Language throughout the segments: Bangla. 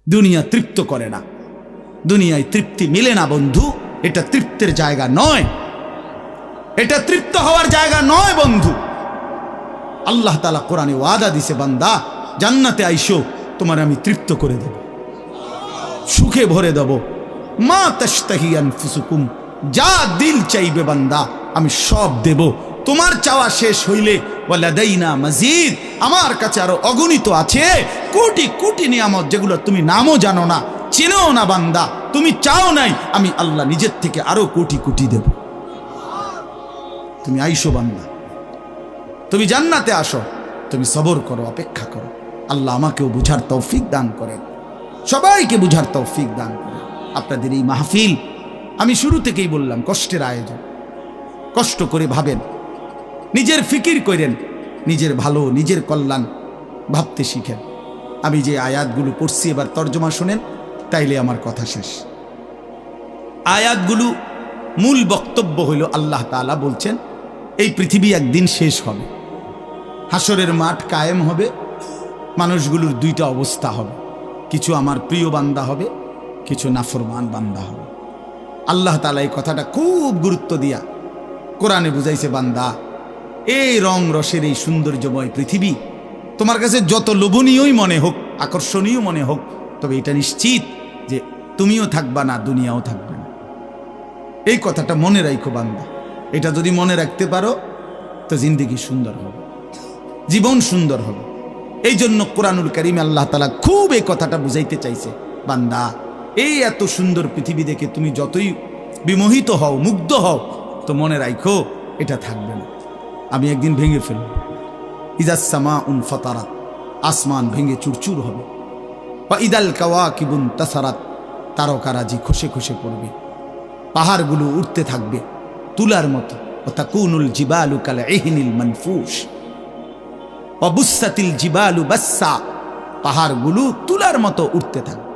দুনিয়া তৃপ্ত করে না, দুনিয়ায় তৃপ্তি মিলে না বন্ধু। এটা তৃপ্তের জায়গা নয়, এটা তৃপ্ত হওয়ার জায়গা নয় বন্ধু। আল্লাহ তাআলা কোরআনে ওয়াদা দিছে, বান্দা জান্নাতে আইসো, তোমার আমি তৃপ্ত করে দেব, সুখে ভরে দেব। মা তাশতাহি আনফুসুকুম, যা দিল চাইবে বান্দা আমি সব দেব। তোমার চাওয়া শেষ হইলে ওয়ালাদাইনা মাজিদ, আমার কাছে আরো অগণিত আছে কোটি কোটি নিয়ামত, যেগুলো তুমি নামও জানো না, চেনেও না বান্দা। তুমি চাও নাই, আমি আল্লাহ নিজের থেকে আরো কোটি কোটি দেব। তুমি আইসো বান্দা, তুমি জান্নাতে আসো, তুমি সবর করো, অপেক্ষা করো। আল্লাহ আমাকেও বুঝার তৌফিক দান করেন, সবাইকে বুঝার তৌফিক দান করেন। আপনাদের এই মাহফিল আমি শুরু থেকেই বললাম কষ্টের আয়োজন। কষ্ট করে ভাবেন, নিজের ফিকির করেন, নিজের ভালো নিজের কল্যাণ ভাবতে শিখেন। আমি যে আয়াতগুলো পড়ছি এবার তর্জমা শোনেন, তাইলে আমার কথা শেষ। আয়াতগুলো মূল বক্তব্য হইল আল্লাহ তাআলা বলছেন এই পৃথিবী একদিন শেষ হবে, হাসরের মাঠ কায়েম হবে, মানুষগুলোর দুইটা অবস্থা হবে, কিছু আমার প্রিয় বান্দা হবে, কিছু নাফরমান বান্দা হবে। আল্লাহ তাআলা এই কথাটা খুব গুরুত্ব দিয়া কোরআনে বুঝাইছে, বান্দা এই রং রসের এই সৌন্দর্যময় পৃথিবী তোমার কাছে যত লোভনীয়ই মনে হোক, আকর্ষণীয় মনে হোক, তবে এটা নিশ্চিত যে তুমিও থাকবা না, দুনিয়াও থাকবে না। এই কথাটা মনে রাখো বান্দা। এটা যদি মনে রাখতে পারো তো জিন্দেগি সুন্দর হবে, জীবন সুন্দর হবে। এই জন্য কোরআনুল কারীমে আল্লাহ তাআলা খুব এই কথাটা বুঝাইতে চাইছে, বান্দা এই এত সুন্দর পৃথিবী দেখে তুমি যতই বিমোহিত হও, মুগ্ধ হও, তো মনে রাখো এটা থাকবে না, আমি একদিন ভেঙে ফেলব। ইদাস সামাউন ফাতারাত, আসমান ভেঙে চুরচুর হবে। বা ইদাল কাওয়াকিবুন তাসারাত, তারকারাজি খসে খসে পড়বে, পাহাড়গুলো উঠতে থাকবে তুলার মতো। ও তাকুনুল জিবালু কাল ইহনিল মানফুস, অবুসাতিল জিবালু বাসসা, পাহাড়গুলো তুলার মতো উঠতে থাকবে,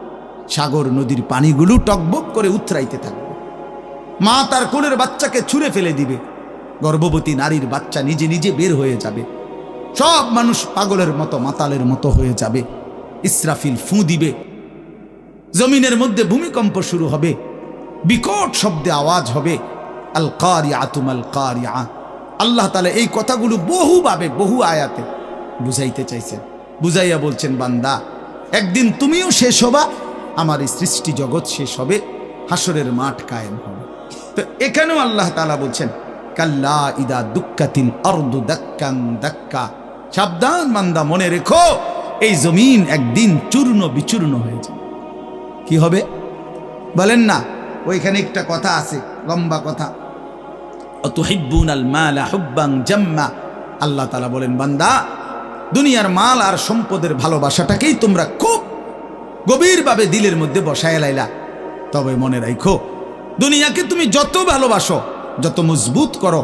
সাগর নদীর পানিগুলো টকবক করে উথরাইতে থাকবে। মা তার কোলের বাচ্চাকে ছুঁড়ে ফেলে দিবে, গর্ভবতী নারীর বাচ্চা নিজে নিজে বের হয়ে যাবে, সব মানুষ পাগলের মতো মাতালের মতো হয়ে যাবে। ইসরাফিল ফু দিবে, জমিনের মধ্যে ভূমিকম্প শুরু হবে, বিকট শব্দে আওয়াজ হবে। আল কারিআতু মাল কারিআ। আল্লাহ তাআলা এই কথাগুলো বহুভাবে বহু আয়াতে বুঝাইতে চাইছেন, বুঝাইয়া বলছেন, বান্দা একদিন তুমিও শেষ হবা, আমার এই সৃষ্টি জগৎ শেষ হবে, হাসরের মাঠ কায়েম হবে। তো এখানেও আল্লাহ তাআলা বলছেন, কাল্লা ইদা দুক্কাতিল আরদু দাক্কান দাক্কা, সাবধান বান্দা, মনে রেখো এই জমিন একদিন চূর্ণ বিচূর্ণ হয়ে যাবে। কি হবে বলেন না? ওইখানে একটা কথা আছে, লম্বা কথা, অতুহিব্বুনাল মালা হুব্বান জাম্মা। আল্লাহ তাআলা বলেন, বান্দা দুনিয়ার মাল আর সম্পদের ভালোবাসাটাকেই তোমরা খুব গভীরভাবে দিলের মধ্যে বসায় লাইলা। তবে মনে রাখো, দুনিয়াকে তুমি যত ভালোবাসো, যত মজবুত করো,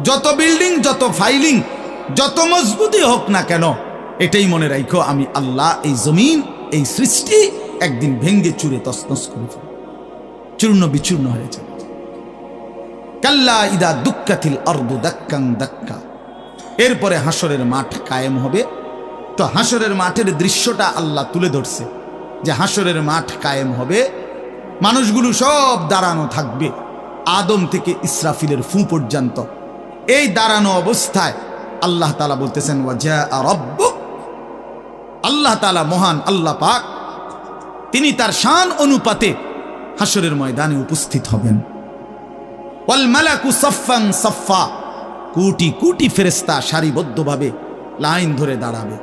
যত বিল্ডিং, যত ফাইলিং, যত মজবুতই হোক না কেন, এটাই মনে রাখো আমি আল্লাহ এই জমিন, এই সৃষ্টি একদিন ভেঙ্গে চুরে তছনছ করে ফেলব, চূর্ণ বিচূর্ণ হয়ে যাবে। কাল্লা ইদা দুক্কাতিল আরদু দাক্কান দাক্কা। এরপরে হাসরের মাঠ কায়েম হবে। তো হাসরের মাঠের দৃশ্যটা আল্লাহ তুলে ধরছে যে হাসরের মাঠ কায়েম হবে, মানুষগুলো সব দাঁড়ানো থাকবে, আদম থেকে ইসরাফিলের ফু পর্যন্ত। এই দাঁড়ানো অবস্থায় আল্লাহ তাআলা বলতেছেন, ওয়াজা রাব্বুক, আল্লাহ তাআলা মহান আল্লাহ পাক, তিনি তার শান অনুপাতে হাসরের ময়দানে উপস্থিত হবেন। ওয়াল মালাকু সাফফান সাফফা, কোটি কোটি ফেরেশতা সারিবদ্ধভাবে লাইন ধরে দাঁড়াবে,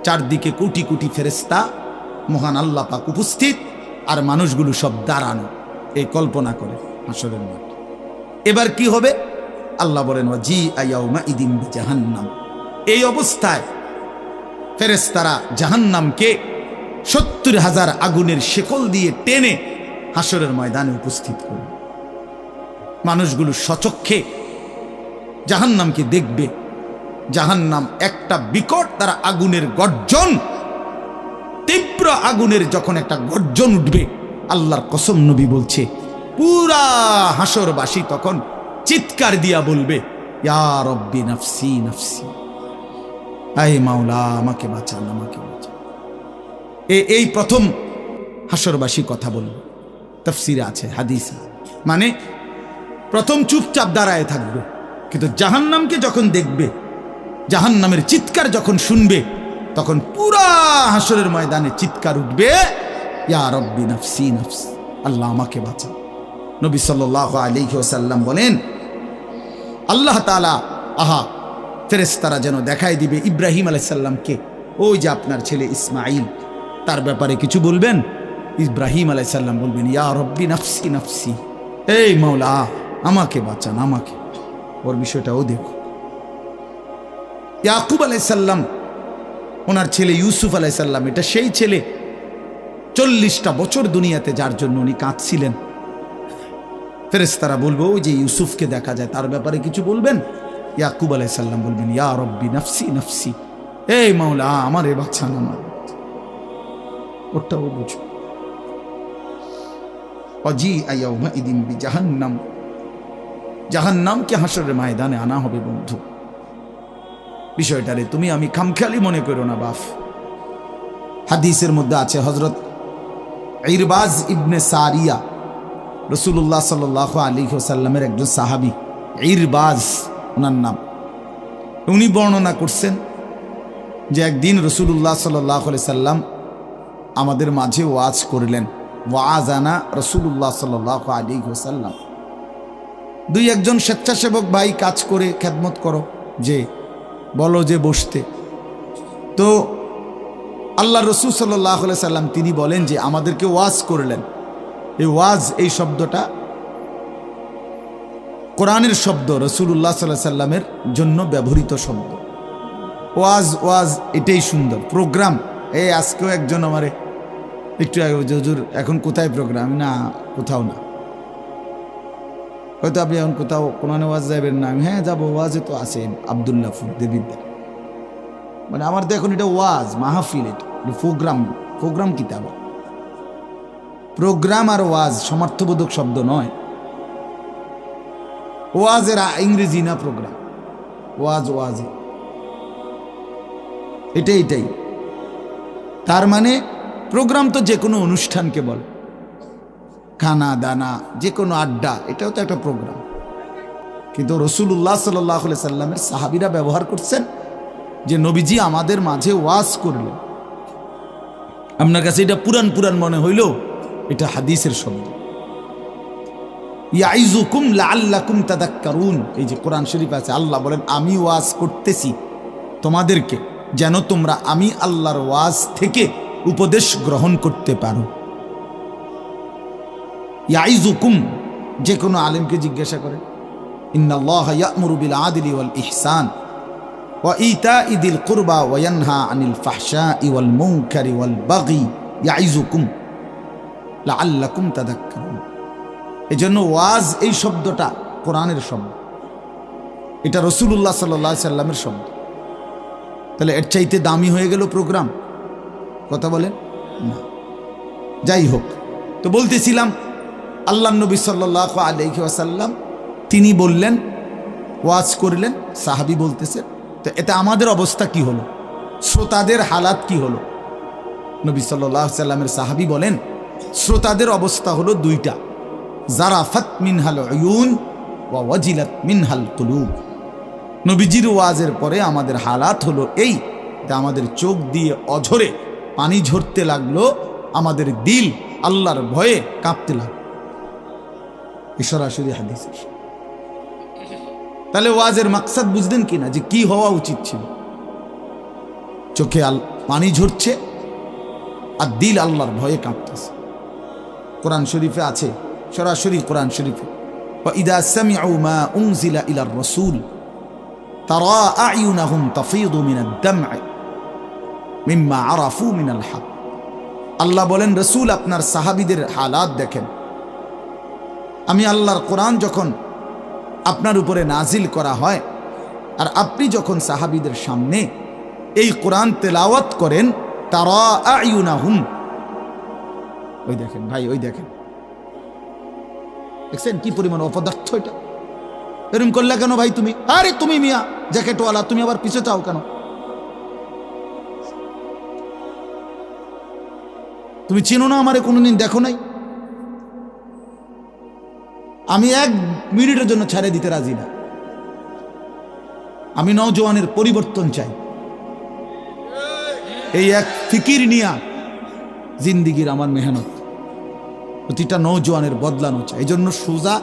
চারদিকে কোটি কোটি ফেরেশতা, মহান আল্লাহ পাক উপস্থিত, আর মানুষগুলো সব দাঁড়ানো। এই কল্পনা করে হাসরের মাঠ। এবার কি হবে? আল্লাহ বলেন, ওয়াজিআ ইয়াউমা ইদিন বিজাহান্নাম। এই অবস্থায় ফেরেশতারা জাহান্নামকে ৭০,০০০ আগুনের শেকল দিয়ে টেনে হাসরের ময়দানে উপস্থিত করবে। মানুষগুলো সচক্ষে জাহান্নামকে দেখবে। জাহান্নাম একটা বিকট তারা আগুনের গর্জন, তীব্র আগুনের যখন একটা গর্জন উঠবে, আল্লাহর কসম নবী বলছে, পুরা হাসরবাসী তখন চিৎকার দিয়া বলবে, ইয়া রব্বি নাফসি নাফসি, আয় মাওলা আমাকে বাঁচান, আমাকে বাঁচান। এই প্রথম হাসরবাসী কথা বলবে, তাফসিরে আছে, হাদিসে। মানে প্রথম চুপচাপ দাঁড়ায় থাকবে, কিন্তু জাহান্নামকে যখন দেখবে, জাহান্নামের চিৎকার যখন শুনবে, তখন পুরা হাসরের ময়দানে চিৎকার উঠবে, ইয়া রব্বি নাফসি নাফসি, আল্লাহ আমাকে বাঁচাও। নবী সাল্লাল্লাহু আলাইহি ওয়াসাল্লাম বলেন, আল্লাহ তাআলা ফেরেশতারা যেন দেখাই দিবে ইব্রাহিম আলাইহিস সালামকে, ওই যে আপনার ছেলে ইসমাঈল, তার ব্যাপারে কিছু বলবেন। ইব্রাহিম আলাইহিস সালাম বলবেন, ইয়া রব্বি নাফসি নাফসি, এই মাওলা আমাকে বাঁচান, আমাকে। ওর বিষয়টাও দেখো। ইয়াকুব আলাইহিস সালাম, ওনার ছেলে ইউসুফ আলাইহিস সালাম, এটা সেই ছেলে 40টা বছর দুনিয়াতে যার জন্য উনি কাঁদছিলেন। ফেরেশতারা বলবো, ওই যে ইউসুফকে দেখা যায়, তার ব্যাপারে কিছু বলবেন। ইয়াকুব আলাইহিস সালাম বলবেন, ইয়া রব্বি নাফসি নাফসি, এই মাওলা আমারে বাঁচান, আমার। ওটাও বুঝো। ওয়াজিআ ইয়াউমাইদিন বিজাহান্নাম, জাহান্নামকে হাসরের ময়দানে আনা হবে। বন্ধু, বিষয়টারে তুমি আমি খামখেয়ালি মনে করো না বাপ। হাদিসের মধ্যে আছে, হযরত ইরবাজ ইবনে সারিয়া, রাসূলুল্লাহ সাল্লাল্লাহু আলাইহি ওয়াসাল্লামের একজন সাহাবী, ইরবাজ ওনার নাম। উনি বর্ণনা করছেন যে একদিন রাসূলুল্লাহ সাল্লাল্লাহু আলাইহি সাল্লাম আমাদের মাঝে ওয়াজ করলেন। ওয়াজানা রাসূলুল্লাহ সাল্লাল্লাহু আলাইহি ওয়াসাল্লাম। দুই একজন স্বেচ্ছাসেবক ভাই কাজ করে খেদমত করো, যে বলো যে বসতে। তো আল্লাহ রাসূল সাল্লাল্লাহু আলাইহি সাল্লাম তিনি বলেন যে আমাদেরকে ওয়াজ করলেন। এই ওয়াজ, এই শব্দটা কোরআনের শব্দ, রাসূলুল্লাহ সাল্লাল্লাহু আলাইহি সাল্লামের জন্য ব্যবহৃত শব্দ। ওয়াজ, ওয়াজ এটাই সুন্দর। প্রোগ্রাম, এই আজকেও একজন আমারে একটু আগে, হুজুর এখন কোথায় প্রোগ্রাম? না, কোথাও না। হয়তো আপনি এখন কোথাও কোরআনে ওয়াজ যাবেন না? হ্যাঁ যাবো, ওয়াজে তো আছে আব্দুল্লাহপুর দেবিদ্দার। মানে আমার তো এখন এটা ওয়াজ মাহফিল, এটা প্রোগ্রাম। প্রোগ্রাম কি তা? প্রোগ্রাম আর ওয়াজ সমার্থবোধক শব্দ নয়। ওয়াজের ইংরেজি না প্রোগ্রাম, ওয়াজ ওয়াজে, এটাই। তার মানে প্রোগ্রাম তো যে কোনো অনুষ্ঠানকে বলে, খানা দানা, যে কোনো আড্ডা, এটাও তো একটা প্রোগ্রাম। কিন্তু রাসূলুল্লাহ সাল্লাল্লাহু আলাইহি সাল্লামের সাহাবীরা ব্যবহার করছেন যে নবীজি আমাদের মাঝে ওয়াজ করলেন। আপনার কাছে এটা পুরান পুরান মনে হইল, এটা হাদিসের শব্দ। ইয়াইজুকুম লাআল্লাকুম তাদাক্কারুন, এই যে কোরআন শরীফ আছে, আল্লাহ বলেন আমি ওয়াজ করতেছি তোমাদেরকে, যেন তোমরা আমি আল্লাহর ওয়াজ থেকে উপদেশ গ্রহণ করতে পারো। ইয়াইজুকুম, যে কোনো আলেমকে জিজ্ঞাসা করে, ইন্নাল্লাহা ইয়া'মুরু বিল আদলি ওয়াল ইহসান ওয়া ইতাই যিল কুরবা ওয়া ইয়ানহা আনিল ফাহশাই ওয়াল মুনকারি ওয়াল বাগি ইয়াইজুকুম লাআল্লাকুম তাদাক্কারুন। এজন্য ওয়াজ, এই শব্দটা কোরআনের শব্দ, এটা রাসূলুল্লাহ সাল্লাল্লাহু আলাইহি সাল্লামের শব্দ। তাহলে এর চাইতে দামি হয়ে গেল প্রোগ্রাম? কথা বলেন না। যাই হোক, তো বলতেছিলাম আল্লাহ নবী সাল্লাল্লাহু আলাইহি ওয়াসাল্লাম তিনি বললেন, ওয়াজ করলেন, সাহাবী বলতেছেন। তো এতে আমাদের অবস্থা কি হলো, শ্রোতাদের হালাত কি হলো? নবী সাল্লাল্লাহু আলাইহি সাল্লামের সাহাবী বলেন, শ্রোতাদের অবস্থা হলো দুইটা, জারাফাত মিনহাল উয়ুন ওয়া ওয়াজিলাত মিনহাল কুলুব। নবীজির ওয়াজের পরে আমাদের হালাত হলো এই, আমাদের চোখ দিয়ে অঝরে পানি ঝরতে লাগলো, আমাদের দিল আল্লাহর ভয়ে কাঁপতে লাগলো। সরাসরি হাদিস। তাহলে ওয়াজের মাকসাদ বুঝলেন কিনা, যে কি হওয়া উচিত ছিল? চোখে পানি ঝরছে আর দিল আল্লাহর ভয়ে কাঁপতেছে। কোরআন শরীফে আছে, সরাসরি কোরআন শরীফে, وَإِذَا سَمِعُوا مَا أُنزِلَ إِلَى الرَّسُولِ تَرَى أَعْيُنَهُمْ تَفِيضُ مِنَ الدَّمْعِ مِمَّا عَرَفُوا مِنَ الْحَقِّ। আল্লাহ বলেন, রাসূল আপনার সাহাবীদের হালাত দেখেন। আমি আল্লাহর কোরআন যখন আপনার উপরে নাজিল করা হয়, আর আপনি যখন সাহাবীদের সামনে এই কোরআন তেলাওয়াত করেন, তারা আয়ুনাহুম, ওই দেখেন ভাই, ওই দেখেন, দেখছেন কি পরিমাণ অপদার্থ এটা? এরকম করলে কেন ভাই তুমি? আরে তুমি মিয়া জ্যাকেটওয়ালা, তুমি আবার পিছে চাও কেন? তুমি চিনো না আমারে, কোনোদিন দেখো নাই? আমি 1 মিনিটের জন্য ছেড়ে দিতে রাজি না। আমি নওজোয়ানের পরিবর্তন চাই। এই এক ফিকির নিয়া জিন্দিগির আমার মেহনত, প্রতিটা নওজোয়ানের বদলানো চাই। এই জন্য সোজা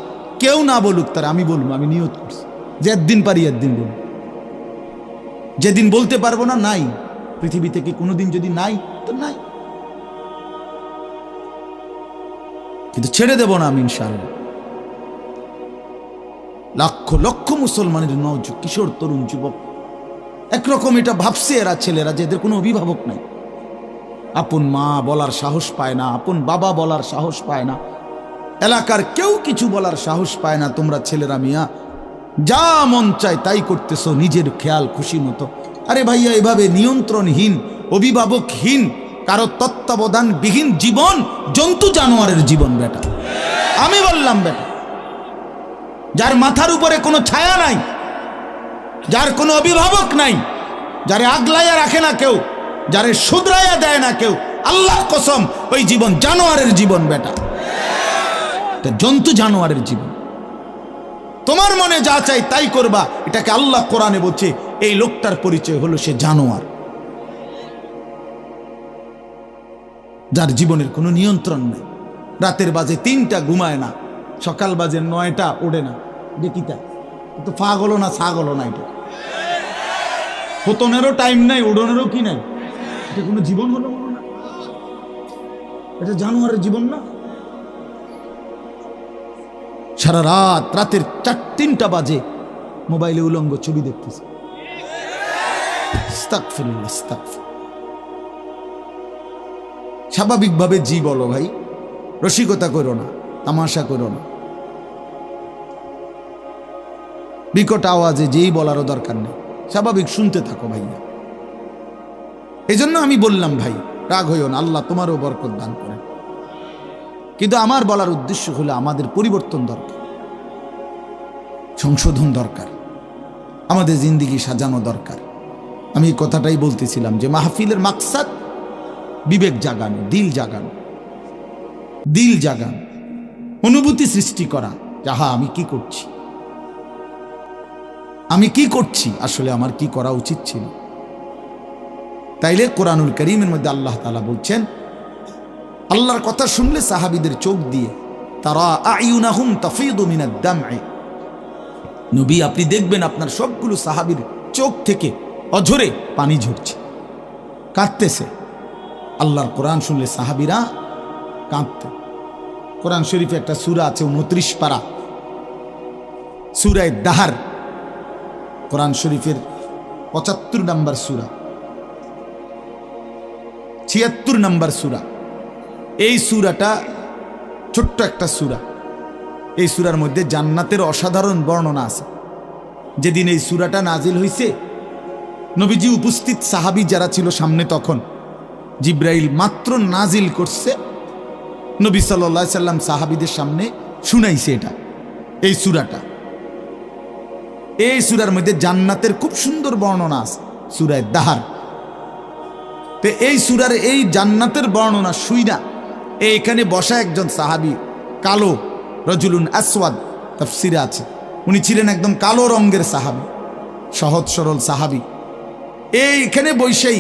কেউ না বলুক, তার আমি বলবো, আমি নিয়ত করছি যে একদিন পারি একদিন বলবো। যেদিন বলতে পারবো না, নাই। পৃথিবী থেকে কোনোদিন যদি নাই তো নাই, কিন্তু ছেড়ে দেব না আমি ইনশাআল্লাহ। লক্ষ লক্ষ মুসলমানের কিশোর তরুণ যুবক একরকম এটা ভাবছে, এরা ছেলেরা যে এদের কোনো অভিভাবক নাই, আপন মা বলার সাহস পায় না, আপন বাবা বলার সাহস পায় না, এলাকার কেউ কিছু বলার সাহস পায় না। তোমরা ছেলেরা মিয়া যা মন চায় তাই করতেছো নিজের খেয়াল খুশি মতো। আরে ভাইয়া, এভাবে নিয়ন্ত্রণহীন, অভিভাবকহীন, কারো তত্ত্বাবধানবিহীন জীবন জন্তু জানোয়ারের জীবন বেটা। আমি বললাম বেটা, যার মাথার উপরে কোনো ছায়া নাই, যার কোনো অভিভাবক নাই, যারে আগলাইয়া রাখে না কেউ, যারে শুধরাইয়া দেয় না কেউ, আল্লাহর কসম ওই জীবন জানোয়ারের জীবন বেটা, জন্তু জানোয়ারের জীবন। তোমার মনে যা চাই তাই করবা, এটাকে আল্লাহ কোরআনে বলছে এই লোকটার পরিচয় হলো সে জানোয়ার, যার জীবনের কোনো নিয়ন্ত্রণ নেই। রাতের বাজে 3টা ঘুমায় না, সকাল বাজে 9টা ওঠে না। দেখিতা তো পাগল না ছাগল না, এটা পতনেরও টাইম নাই, উড়নেরও কি নাই। এটা কোনো জীবন হলো না, এটা জানোয়ারের জীবন না। সারা রাত, রাতের 3টা বাজে মোবাইলে উলঙ্গ ছবি দেখতেছে। আস্তাগফিরুল্লাহ, আস্তাগফির। স্বাভাবিকভাবে জি বলো ভাই, রসিকতা করো না, তামাশা করো না, বিকট আওয়াজে যেই বলারও দরকার নেই, স্বাভাবিক শুনতে থাকো ভাইয়া। এই জন্য আমি বললাম ভাই, রাগ হইও না, আল্লাহ তোমারও বরকত দান করেন। কিন্তু আমার বলার উদ্দেশ্য হলো আমাদের পরিবর্তন দরকার, সংশোধন দরকার, আমাদের জিন্দিগি সাজানো দরকার। আমি এই কথাটাই বলতেছিলাম যে মাহফিলের মাকসাদ বিবেক জাগানো, দিল জাগানো, দিল জাগানো, অনুভূতি সৃষ্টি করা। যাহা আমি কি করছি, আমি কি করছি, আসলে আমার কি করা উচিত ছিল। তাইলে কোরআনুল কারীমের মধ্যে আল্লাহ তাআলা বলছেন, আল্লাহর কথা শুনলে সাহাবীদের চোখ দিয়ে তারা আয়ুনাহুম তাফিদু মিনাদ দাম'i, নবী আপনি দেখবেন আপনার সবগুলো সাহাবীর চোখ থেকে অঝরে পানি ঝরছে, কাঁদতেছে। আল্লাহর কোরআন শুনলে সাহাবীরা কাঁদতেন। কোরআন শরীফে একটা সূরা আছে 29 পারা, সূরা দাহার, কোরআন শরীফের 75 নম্বর সূরা, 76 নম্বর সূরা। এই সূরাটা ছোট্ট একটা সূরা। এই সূরার মধ্যে জান্নাতের অসাধারণ বর্ণনা আছে। যেদিন এই সূরাটা নাজিল হইছে, নবীজি উপস্থিত সাহাবী যারা ছিল সামনে, তখন জিব্রাইল মাত্র নাজিল করছে, নবী সাল্লাল্লাহু আলাইহি সাল্লাম সাহাবীদের সামনে শুনাইছে এটা, এই সূরাটা। এই সূরার মধ্যে জান্নাতের খুব সুন্দর বর্ণনা আছে, সূরা দাহার। তো এই সূরার এই জান্নাতের বর্ণনা শুইনা এইখানে বসা একজন সাহাবী, কালো, রজুলুন আসওয়াদ তাফসিরে আছে, উনি ছিলেন একদম কালো রঙের সাহাবী, সহজ সরল সাহাবী। এইখানে বসেই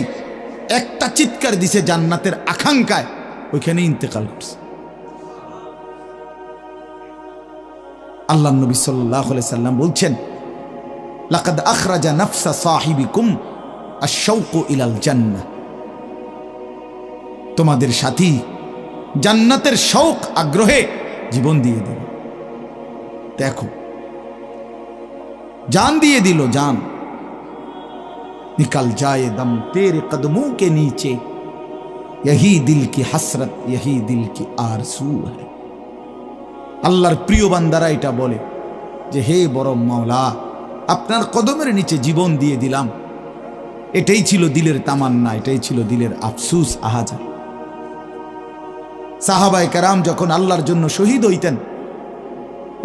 একটা চিৎকার দিছে জান্নাতের আকাঙ্ক্ষায়, ওইখানে ইন্তেকাল করছে। আল্লাহ নবী সাল্লাল্লাহু আলাইহি সাল্লাম বলছেন, লাকাদ আখরাজা নাফসা সাহিবিকুম আশ-শাওকু ইলাল জান্নাহ, তোমাদের সাথী জান্নাতের শৌক আগ্রহে জীবন দিয়ে দিল। দেখো, जान दिए दिलो जान, निकल जाए दम तेरे कदमों के नीचे, यही दिल की हसरत, यही दिल की आरज़ू है। আল্লাহর প্রিয় বান্দারা এটা বলে যে হে বড় মাওলা, আপনার কদমের নিচে জীবন দিয়ে দিলাম। এটাই ছিল দিলের তামান্না, এটাই ছিল দিলের আফসোস, আহাজার। সাহাবায়ে কেরাম যখন আল্লাহর জন্য শহীদ হইতেন,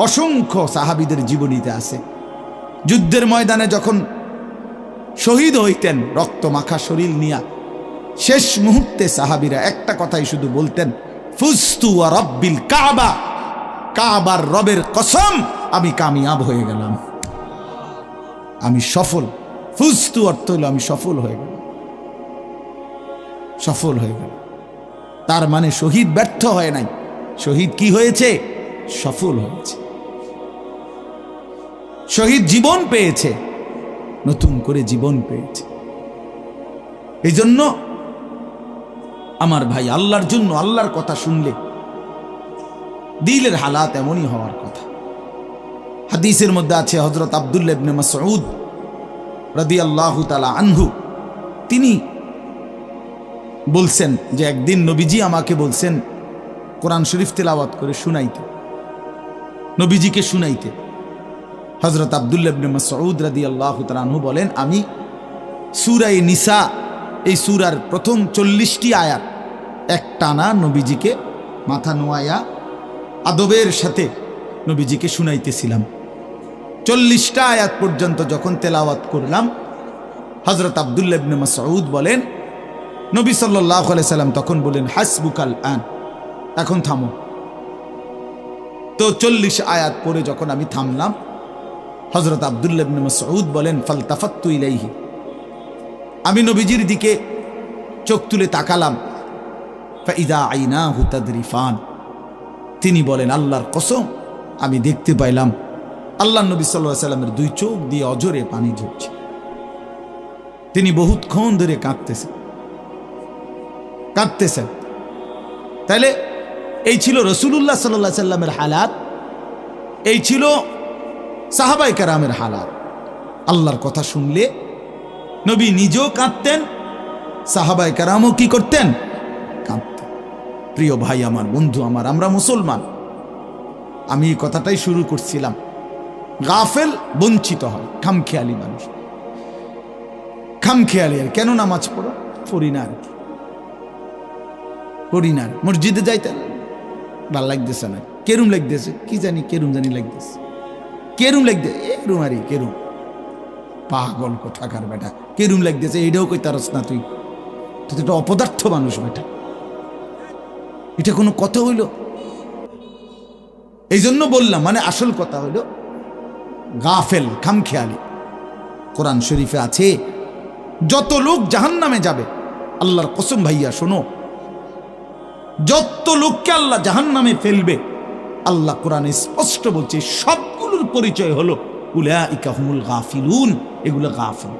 অসংখ্য সাহাবীদের জীবনীতে আছে, যুদ্ধের ময়দানে যখন শহীদ হইতেন রক্ত মাখা শরীর নিয়া, শেষ মুহূর্তে সাহাবীরা একটা কথাই শুধু বলতেন, ফুজতু ওয়া রাব্বিল কাবা, কাবার রবের কসম আমি কামিয়াব হয়ে গেলাম, আমি সফল। ফুজতু অর্থ হলো আমি সফল হয়ে গেলাম, সফল হয়ে গেল। তার মানে শহীদ ব্যর্থ হয় নাই, শহীদ কি হয়েছে? সফল হয়েছে। শহীদ জীবন পেয়েছে, নতুন করে জীবন পেয়েছে। এই জন্য আমার ভাই, আল্লাহর জন্য আল্লাহর কথা শুনলে দিলের হালাত এমনই হওয়ার কথা। হাদিসের মধ্যে আছে, হযরত আব্দুল্লাহ ইবনে মাসউদ রাদিয়াল্লাহু তাআলা আনহু তিনি বলছেন যে একদিন নবীজি আমাকে বলছেন কোরআন শরীফ তেলাওয়াত করে শুনাইতে, নবীজিকে শুনাইতে। হযরত আব্দুল্লাহ ইবনে মাসউদ রাদিয়াল্লাহু তাআলা আনহু বলেন, আমি সূরা নিসা, এই সূরার প্রথম 40টি আয়াত একটানা নবীজিকে মাথা নোয়ায়া আদবের সাথে নবীজিকে শুনাইতেছিলাম। 40টা আয়াত পর্যন্ত যখন তেলাওয়াত করলাম, হযরত আব্দুল্লাহ ইবনে মাসউদ বলেন, নবী সাল্লাল্লাহু আলাইহি সাল্লাম তখন বলেন, হাসবুকাল আন, এখন থামো। তো 40 আয়াত পরে যখন আমি থামলাম, হযরত আব্দুল্লাহ ইবনে মাসউদ বলেন, ফালতাফাত্তু ইলাইহি, আমি নবীজির দিকে চোখ তুলে তাকালাম, ফাইদা আইনাহু তাদরিফান, তিনি বলেন, আল্লাহর কসম আমি দেখতে পাইলাম আল্লাহর নবী সাল্লাল্লাহু আলাইহি সাল্লামের দুই চোখ দিয়ে অজরে পানি ঝরছে। তিনি বহুতক্ষণ ধরে কাঁদতেছেন। তাহলে এই ছিল রাসূলুল্লাহ সাল্লাল্লাহু আলাইহি সাল্লামের হালাত, এই ছিল সাহাবায়ে কেরামের হালাত। আল্লাহর কথা শুনলে নবী নিজেও কাঁদতেন, সাহাবায়ে কেরামও কি করতেন? কাঁদতেন। প্রিয় ভাই আমার, বন্ধু আমার, আমরা মুসলমান। আমি এই কথাটাই শুরু করছিলাম, গাফেল বঞ্চিত হয়, খামখেয়ালি মানুষ, খামখেয়ালি। আর কেন নামাজ পড়ি না, আর কি পড়ি না, মসজিদে যাইতেন ভাল লাগতেছে না, কেরুম লাগতেছে, কি জানি কেরুম জানি লাগতেছে, কেরুম লাগতেছে, এরুম আরে কেরুম, পাগল কোথাকার বেটা, কেরুম লাগতেছে এইটাও কই তারস না, তুই তো একটা অপদার্থ মানুষ বেটা, এটা কোনো কথা হইল? এই জন্য বললাম, মানে আসল কথা হইল গাফেল, খামখেয়ালি। কোরআন শরীফে আছে, যত লোক জাহান্নামে যাবে, আল্লাহর কসম ভাইয়া শোনো, যত লোককে আল্লাহ জাহান্নামে ফেলবে, আল্লাহ কোরআনে স্পষ্ট বলছে সবগুলোর পরিচয় হলো উলাইকা হুমুল গাফিলুন, এগুলো গাফিল।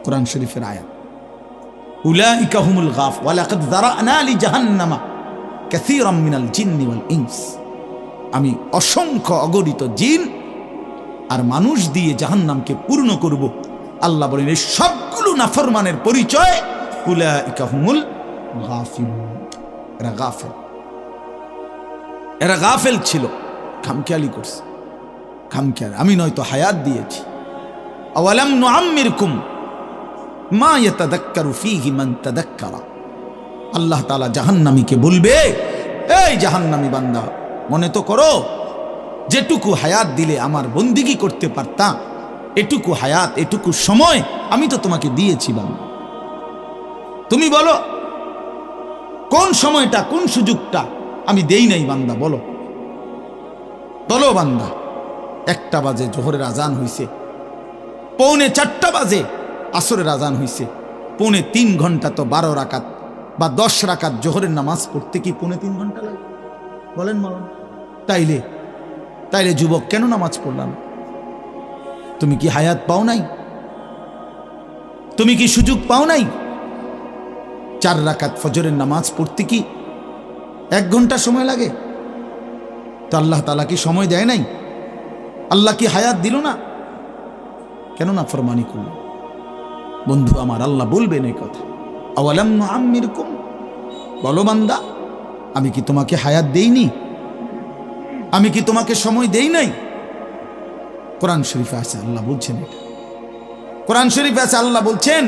কোরআন শরীফের আয়াত, উলাইকা হুমুল গাফ, ওয়ালাকাদ যারানা লি জাহান্নামা কাসীরাম মিনাল জিন্নি ওয়াল ইনস, আমি অসংখ্য অগণিত জিন আর মানুষ দিয়ে জাহান্নামকে পূর্ণ করব। আল্লাহ বলেন এই সবগুলো নাফরমানের পরিচয় উলাইকা হুমুল গাফিলুন, এরা গাফেল, এরা গাফেল ছিল, খামখেয়ালি করছে, খামখেয়াল। আমি নয়তো হায়াত দিয়েছি, আওয়ালাম নুআম্মিরকুম মা ইয়াতাযাক্কারু ফীহি মান তাযাক্কারা। আল্লাহ তাআলা জাহান্নামীকে বলবে, এই জাহান্নামী বান্দা, মনে তো করো যেটুকু হায়াত দিলে আমার বন্দিগি করতে পারতাম, এটুকু হায়াত, এটুকু সময় আমি তো তোমাকে দিয়েছি বান্দা। তুমি বলো কোন সময়টা, কোন সুযোগটা আমি দেই নাই বান্দা, বলো বলো বান্দা। 1টা বাজে জোহরের আজান হইছে, 3:45 বাজে আসরের আজান হইছে, 3.5 ঘন্টা তো 12 রাকাত বা 10 রাকাত জোহরের নামাজ পড়তে কি 3.5 ঘন্টা লাগে? বলেন বলেন। তাইলে যুবক কেন নামাজ পড়লাম? তুমি কি হায়াত পাও নাই? তুমি কি সুযোগ পাও নাই? 4 রাকাত ফজরের নামাজ পড়তে কি 1 ঘন্টা সময় লাগে? তো আল্লাহ তাআলা কি সময় দেয় নাই? আল্লাহ কি হায়াত দিল না? কেন না ফরমানি করল? বন্ধু আমার, আল্লাহ বলবেন এই কথা, আওয়ালাম নুআম্মিরকুম, বলো বান্দা, আমি কি তোমাকে হায়াত দেইনি? আমি কি তোমাকে সময় দেই নাই? কোরআন শরীফে আছে আল্লাহ বলছেন এটা। কোরআন শরীফে আছে আল্লাহ বলছেন,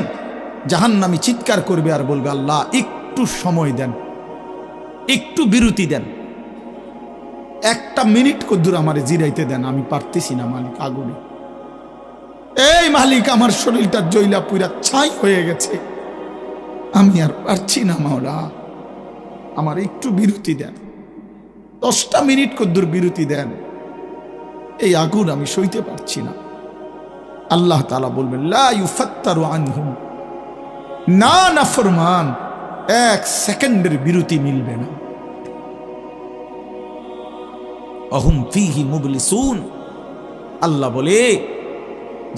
জাহান্নামী চিৎকার করবে আর বলবে, আল্লাহ একটু সময় দেন, একটু বিরতি দেন, 1টা মিনিট কদ্দুর আমারে জিরাইতে দেন, আমি পারতেছি না মালিক, আগুনে এই মালিক, আমার শরীরটা জইলা পুরা ছাই হয়ে গেছে, আমি আর পারছি না মাওলা, আমার একটু বিরতি দেন, 10টা মিনিট কদ্দুর বিরতি দেন, এই আগুন আমি সইতে পারছি না। আল্লাহ তাআলা বলবেন লা ইউফাত্তারু আনহুম, না নাফরমান, 1 সেকেন্ডের বিরতি মিলবে না। অহুম ফীহি মুবলিসুন, আল্লাহ বলে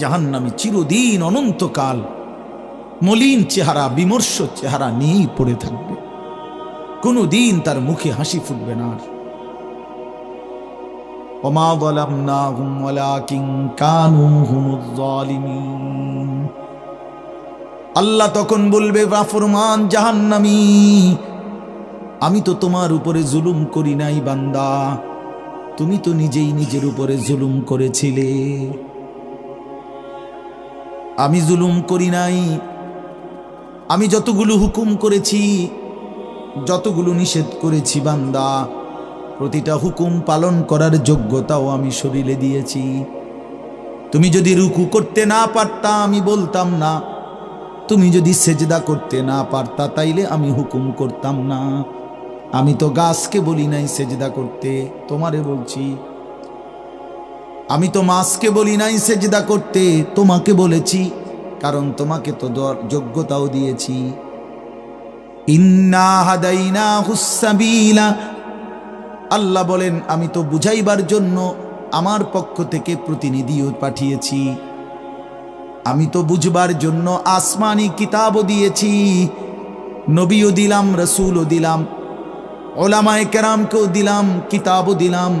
জাহান্নামী চিরদিন অনন্তকাল মলিন চেহারা, বিমর্ষ চেহারা নিয়েই পড়ে থাকবে, কোনদিন তার মুখে হাসি ফুটবে না। ওমা যালামনাহুম ওয়ালাকিন কানু হুমুজ জালিমিন, আল্লাহ তখন বলবে নাফরমান জাহান্নামী, আমি তো তোমার উপরে জুলুম করি নাই বান্দা, তুমি তো নিজেই নিজের উপরে জুলুম করেছিলে। আমি জুলুম করি নাই, আমি যতগুলো হুকুম করেছি, যতগুলো নিষেধ করেছি বান্দা, প্রতিটা হুকুম পালন করার যোগ্যতাও আমি শরীরে দিয়েছি। তুমি যদি রুকু করতে না পারতা আমি বলতাম না, তুমি যদি সেজদা করতে না পারতা তাইলে আমি হুকুম করতাম না। আমি তো গাছকে বলি নাই সেজদা করতে, তোমারে বলছি। আমি তো মাছকে বলি নাই সেজদা করতে, তোমাকে বলেছি, কারণ তোমাকে তো যোগ্যতাও দিয়েছি। ইন্না হাদাইনাহুস সাবিলা, আল্লাহ বলেন আমি তো বুঝাইবার জন্য আমার পক্ষ থেকে প্রতিনিধিও পাঠিয়েছি, আমি তো বুঝবার জন্য আসমানি কিতাবও দিয়েছি, নবীও দিলাম, রসুলও দিলাম, ওলামায়ে কেরামকেও দিলাম, কিতাবও দিলাম,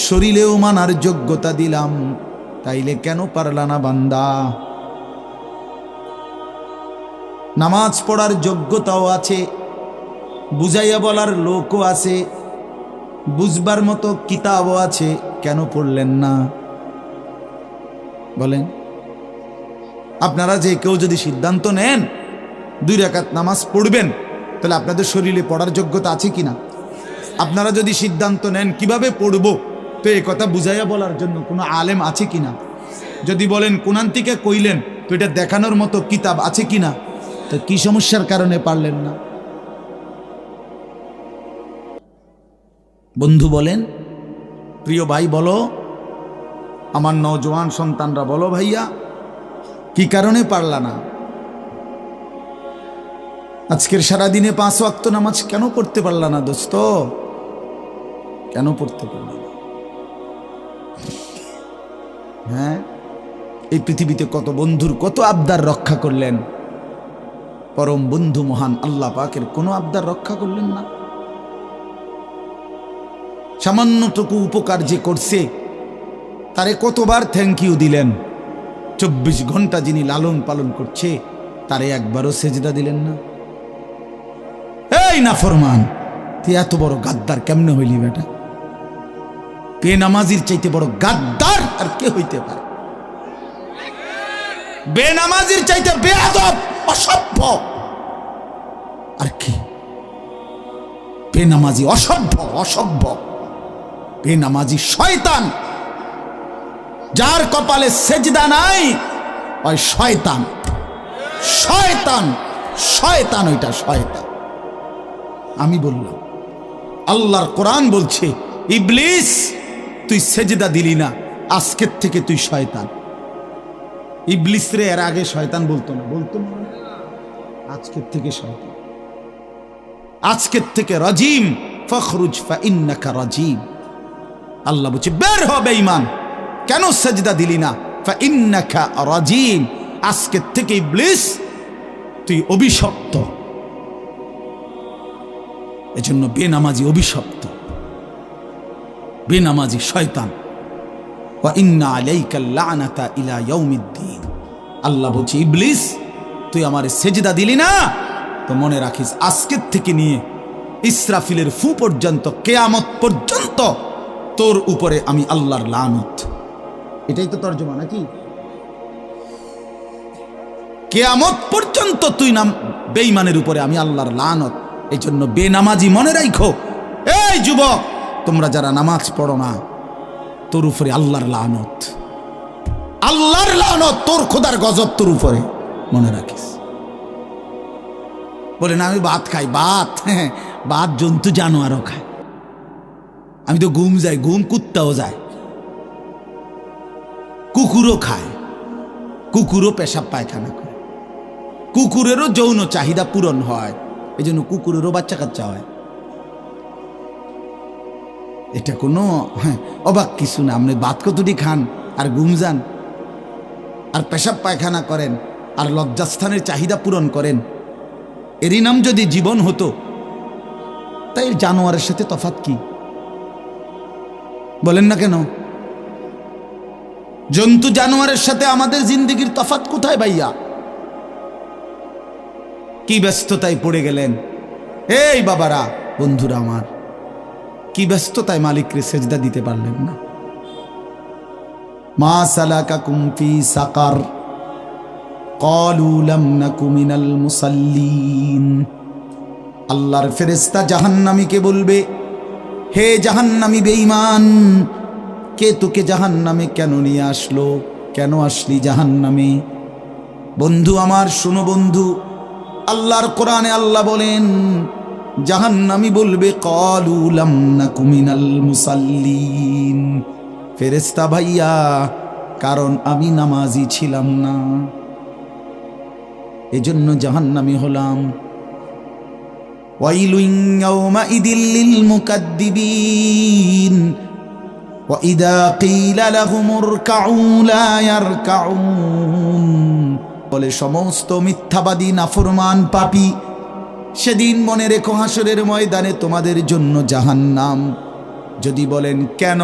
শরীরেও মানার যোগ্যতা দিলাম, তাইলে কেন পারলা না বান্দা? নামাজ পড়ার যোগ্যতাও আছে, বুঝাইয়া বলার লোকও আছে, বুঝবার মতো কিতাবও আছে, কেন পড়লেন না বলেন? আপনারা যে কেউ যদি সিদ্ধান্ত নেন 2 রাকাত নামাজ পড়বেন, তাহলে আপনাদের শরীরে পড়ার যোগ্যতা আছে কিনা? আপনারা যদি সিদ্ধান্ত নেন কিভাবে পড়ব, তো এই কথা বুঝাইয়া বলার জন্য কোনো আলেম আছে কিনা? যদি বলেন কোরআন থেকে কইলেন, তো এটা দেখানোর মতো কিতাব আছে কিনা? তো কি সমস্যার কারণে পারলেন না? বন্ধু বলেন, প্রিয় ভাই বলো, আমার নওজোয়ান সন্তানরা বলো, ভাইয়া কি কারণে পারলা না? আজকের সারাদিনে 5 ওয়াক্ত নামাজ কেন পড়তে পারলা না দোস্ত? কেন পড়তে পারলা না? হ্যাঁ, এই পৃথিবীতে কত বন্ধুর কত আবদার রক্ষা করলেন, পরম বন্ধু মহান আল্লাহ পাকের কোনো আবদার রক্ষা করলেন না। সামান্যটুকু উপকার যে করছে তারে কতবার থ্যাংক ইউ দিলেন। 24 ঘন্টা যিনি লালন পালন করছে তারে একবারও সেজদা দিলেন না। এই নাফরমান, তুই এত বড় গাদ্দার কেমনে হইলি বেটা? বেনামাজির চাইতে বড় গাদ্দার আর কে হইতে পারে? বেনামাজির চাইতে বেয়াদব, অসভ্য আর কি? বেনামাজি অসভ্য, অসভ্য বেনামাজি শয়তান। যার কপালে সেজদা নাই ওই শয়তান, শয়তান, শয়তান, ওইটা শয়তান। আমি বললাম, আল্লাহর কোরআন বলছে, ইবলিস তুই সেজদা দিলি না, আজকের থেকে তুই শয়তান। ইবলিস রে এর আগে শয়তান বলতো না, বলতো না, আজকের থেকে শয়তান, আজকের থেকে রাজিম, ফখরুজ ফা ইন্নাকা রাজিম। আল্লাহ বলছে বের হ বেঈমান, কেন সেজদা দিলি না? ফা ইন্নাকা রাজিম, আজকের থেকে ইবলিস তুই অভিশপ্ত। এজন্য বেনামাজি অভিশপ্ত, বেনামাজি শয়তান। ওয়া ইন্না আলাইকাল লানাতা ইলা ইয়াউমিদ্দিন। আল্লাহ বলছে ইবলিস তুই আমারে সেজদা দিলি না, তো মনে রাখিস আজকের থেকে নিয়ে ইসরাফিলের ফু পর্যন্ত, কিয়ামত পর্যন্ত তোর উপরে আমি আল্লাহর লানত। এটাই তো তর্জমা নাকি? কিয়ামত পর্যন্ত তুই নাম বেঈমানের উপরে আমি আল্লাহর লানত। এই জন্য বেনামাজি মনে রাখো, এই যুবক তোমরা যারা নামাজ পড়ো না, তোর উপরে আল্লাহর লানত। আল্লাহর লানত, তোর খোদার গজব তোর উপরে, মনে রাখিস। বলে না আমি ভাত খাই, ভাত ভাত জন্তু জানোয়ারও খায়। আমি তো ঘুম যাই, ঘুম কুত্তাও যায়, কুকুরও খায়, কুকুরও পেশাব পায়খানা করে, কুকুরেরও যৌন চাহিদা পূরণ হয়, এই জন্য কুকুরেরও বাচ্চা কাচ্চা হয়। এটা কোনো অবাক কিছু না। আপনি ভাত কতটি খান আর ঘুম যান আর পেশাব পায়খানা করেন আর লজ্জাস্থানের চাহিদা পূরণ করেন, এরই নাম যদি জীবন হতো, তাই জানোয়ারের সাথে তফাৎ কি? বলেন না কেন? জন্তু জানোয়ারের সাথে আমাদের জিন্দেগির তফাৎ কোথায় ভাইয়া? কি ব্যস্ততায় পড়ে গেলেন এই বাবারা, বন্ধুরা আমার, কি ব্যস্ততায় মালিককে সেজদা দিতে পারলেন না? মা সালাকাকুম ফি সাকার ক্বালু লাম নাকু মিনাল মুসাল্লিন। আল্লাহর ফেরেশতা জাহান্নামীকে বলবে, হে জাহান্নামী বেঈমান, কে তোকে জাহান্নামে কেন নিয়ে আসলো? কেন আসলি জাহান্নামে? বন্ধু আমার, শোনো বন্ধু, আল্লাহর কোরআনে আল্লাহ বলেন, জাহান্নামী বলবে ক্বালু লাম নাকু মিনাল মুসাল্লিন, ফেরেশতা ভাইয়া, কারণ আমি নামাজি ছিলাম না, এজন্য জাহান্নামী হলাম। ওয়াইলুন ইয়াওমাইদিল লিল মুকাদ্দিবিন ওয়া ইযা ক্বিলা লাহুমুর কাউ লা ইয়ারকাউন। বলে সমস্ত মিথ্যাবাদী নাফরমান পাপী, সেদিন মনে রেখো হাসরের ময়দানে তোমাদের জন্য জাহান্নাম। যদি বলেন কেন,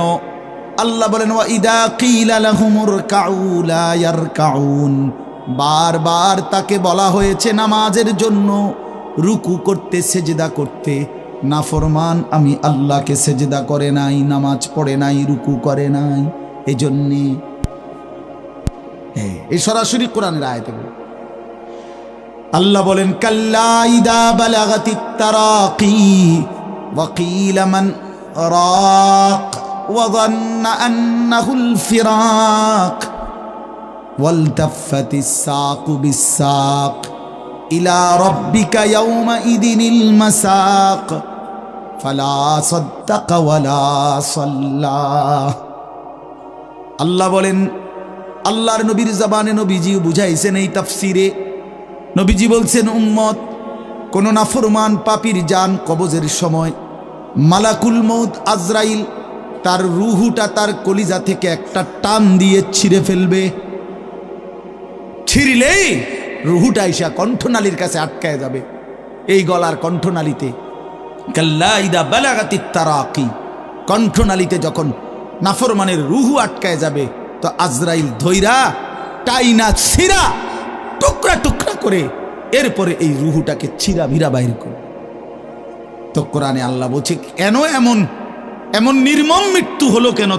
আল্লাহ বলেন ওয়া ইযা ক্বিলা লাহুমুর কাউ লা ইয়ারকাউন, বারবার তাকে বলা হয়েছে নামাজের জন্য, রুকু করতে, সেজদা করতে, নাফরমান আমি আল্লাহকে সেজদা করে নাই, নামাজ পড়ে নাই, রুকু করে নাই, এজন্যে। এই সরাসরি কোরআনের আয়াতে আল্লাহ বলেন, কাল্লা ইদা বালাগাতিত তারাকি ওয়া কিলা মান রাক ওয়া যান্না আন্নাহুল ফিরাক ওয়ালতাফাতিস সাকু বিস-সাক ইলা রাব্বিকা ইয়াওমাইদিনিল মাসাক ফালা সাদ্দাকা ওয়ালা সাল্লা। আল্লাহ বলেন, আল্লাহর নবীর জবানে নবীজি বুঝাইছেন এই তাফসিরে। নবীজি বলছেন, উম্মত, কোন নাফরমান পাপীর জান কবজের সময় মালাকুল মউত আজরাইল তার রুহুটা তার কলিজা থেকে একটা টান দিয়ে ছিঁড়ে ফেলবে। ছিঁড়লেই রুহুটা এসে কণ্ঠনালীর কাছে আটকায় যাবে, এই গলার কণ্ঠনালীতে। কাল্লা ইদা বালাগাতিত তারাকি, কণ্ঠনালীতে যখন নাফরমানের রুহু আটকায় যাবে, তো আজরাইল ধৈরা টাইনা ছিঁড়া টুকরা টুকরা করে এরপরে এই রুহুটাকে ছিঁড়া ভিড়া বাইর করে। তো কোরআনে আল্লাহ বলছে, কেন এমন এমন নির্মম মৃত্যু হলো কেন?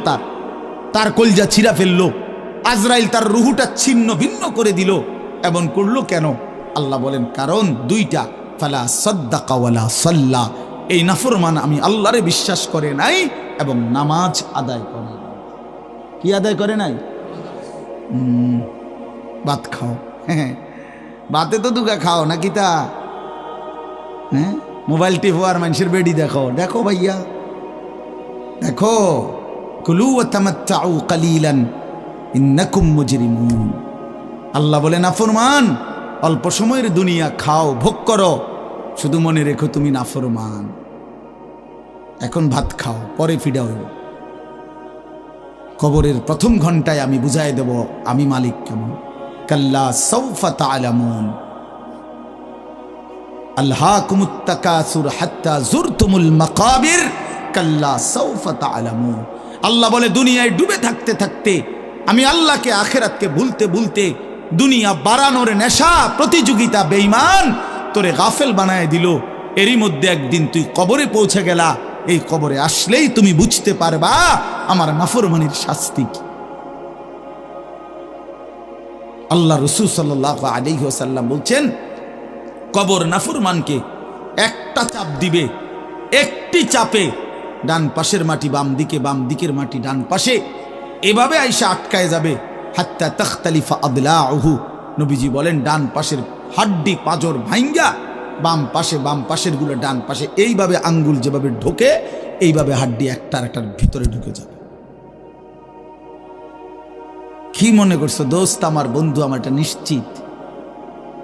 তার কলজা ছিঁড়া ফেললো, আজরাইল তার রুহুটা ছিন্ন ভিন্ন করে দিল, এমন করলো কেন? আল্লাহ বলেন, কারণ দুইটা, ফালা সাদ্দাকা ওয়ালা সাল্লা, এই নাফরমান আমি আল্লাহরে বিশ্বাস করে নাই এবং নামাজ আদায় করে নাই। কি আদায় করে নাই? ভাত খাও, হ্যাঁ, ভাতে তো দুগা খাও নাকি তা? হ্যাঁ, মোবাইল টিপো আর মানুষের বেডি দেখো, দেখো ভাইয়া দেখো, কুলু ওয়া তামাত্তাউ কালিলান ইন্নাকুম মুজরিমুন। আল্লাহ বলে, নাফরমান, অল্প সময়ের দুনিয়া খাও, ভোগ করো, শুধু মনে রেখো তুমি নাফরমান। এখন ভাত খাও, পরে ফিডা হইব। কবরের প্রথম ঘন্টায় আমি বুঝাই দেব আমি মালিক কেমন। কাল্লা সাউফা তা'লামুন আলহাকুমুত তাকাসুর হাত্তা যুরতুমুল মাকাবির কাল্লা সাউফা তা'লামুন। আল্লাহ বলে, দুনিয়ায় ডুবে থাকতে থাকতে আমি আল্লাহকে আখিরাতকে ভুলতে ভুলতে দুনিয়া বাড়ানোর নেশা প্রতিযোগিতা বেঈমান তোরে গাফেল বানায় দিল। এরই মধ্যে একদিন তুই কবরে পৌঁছে গেলা, এই কবরে আসলেই তুমি বুঝতে পারবা আমার নাফরমানির শাস্তি কি। আল্লাহ রাসূল সাল্লাল্লাহু আলাইহি ওয়াসাল্লাম বলছেন, কবর নাফরমানকে একটা চাপ দিবে, একটি চাপে ডান পাশের মাটি বাম দিকে, বাম দিকের মাটি ডান পাশে, এভাবে আইসা আটকায় যাবে। হাত্তা তাখতালিফা আদলাউহু। নবীজি বলেন ডান পাশের হাড্ডি পাঁজর ভাঙ্গা বাম পাশের গুলো ডান পাশে এইভাবে আঙ্গুল যেভাবে ঢোকে এইভাবে হাড্ডি একটার ভিতরে ঢুকে যাবে। কি মনে করছো দোস্ত, আমার বন্ধু, আমার এটা নিশ্চিত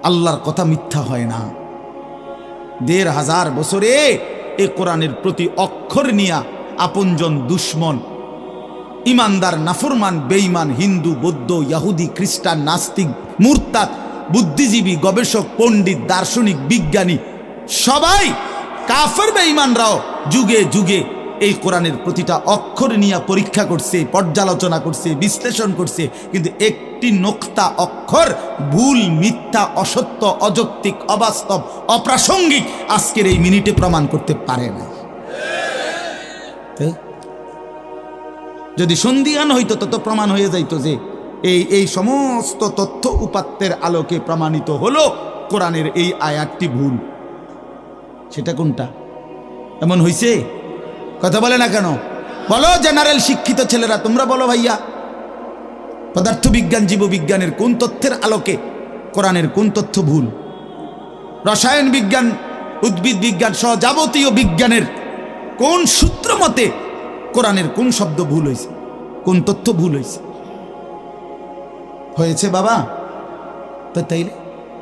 আল্লাহর কথা মিথ্যা হয় না। ১৫০০ বছরে এ কোরআনের প্রতি অক্ষর নিয়া আপনজন দুশ্মন, ইমানদার নাফরমান, বেঈমান, হিন্দু, বৌদ্ধ, ইহুদি, খ্রিস্টান, নাস্তিক, মুরতাদ, বুদ্ধিজীবী, গবেষক, পণ্ডিত, দার্শনিক, বিজ্ঞানী, সবাই কাফের বেঈমানরাও যুগে যুগে এই কোরআনের প্রতিটা অক্ষর নিয়ে পরীক্ষা করছে, পর্যালোচনা করছে, বিশ্লেষণ করছে, কিন্তু একটি নোক্তা অক্ষর ভুল, মিথ্যা, অসত্য, অযৌক্তিক, অবাস্তব, অপ্রাসঙ্গিক আজকের এই মিনিটে প্রমাণ করতে পারে না। যদি সন্দিহান হইতো তত প্রমাণ হয়ে যাইতো যে এই সমস্ত তথ্য উপাত্তের আলোকে প্রমাণিত হলো কোরআনের এই আয়াতটি ভুল। সেটা কোনটা? এমন হইছে? কথা বলে না কেন? বলো জেনারেল শিক্ষিত ছেলেরা, তোমরা বলো ভাইয়া, পদার্থবিজ্ঞান, জীববিজ্ঞানের কোন তথ্যের আলোকে কোরআনের কোন তথ্য ভুল? রসায়ন বিজ্ঞান, উদ্ভিদ বিজ্ঞান সহ যাবতীয় বিজ্ঞানের কোন সূত্র মতে কোরআনের কোন শব্দ ভুল হয়েছে, কোন তথ্য ভুল হয়েছে? হয়েছে বাবা। তো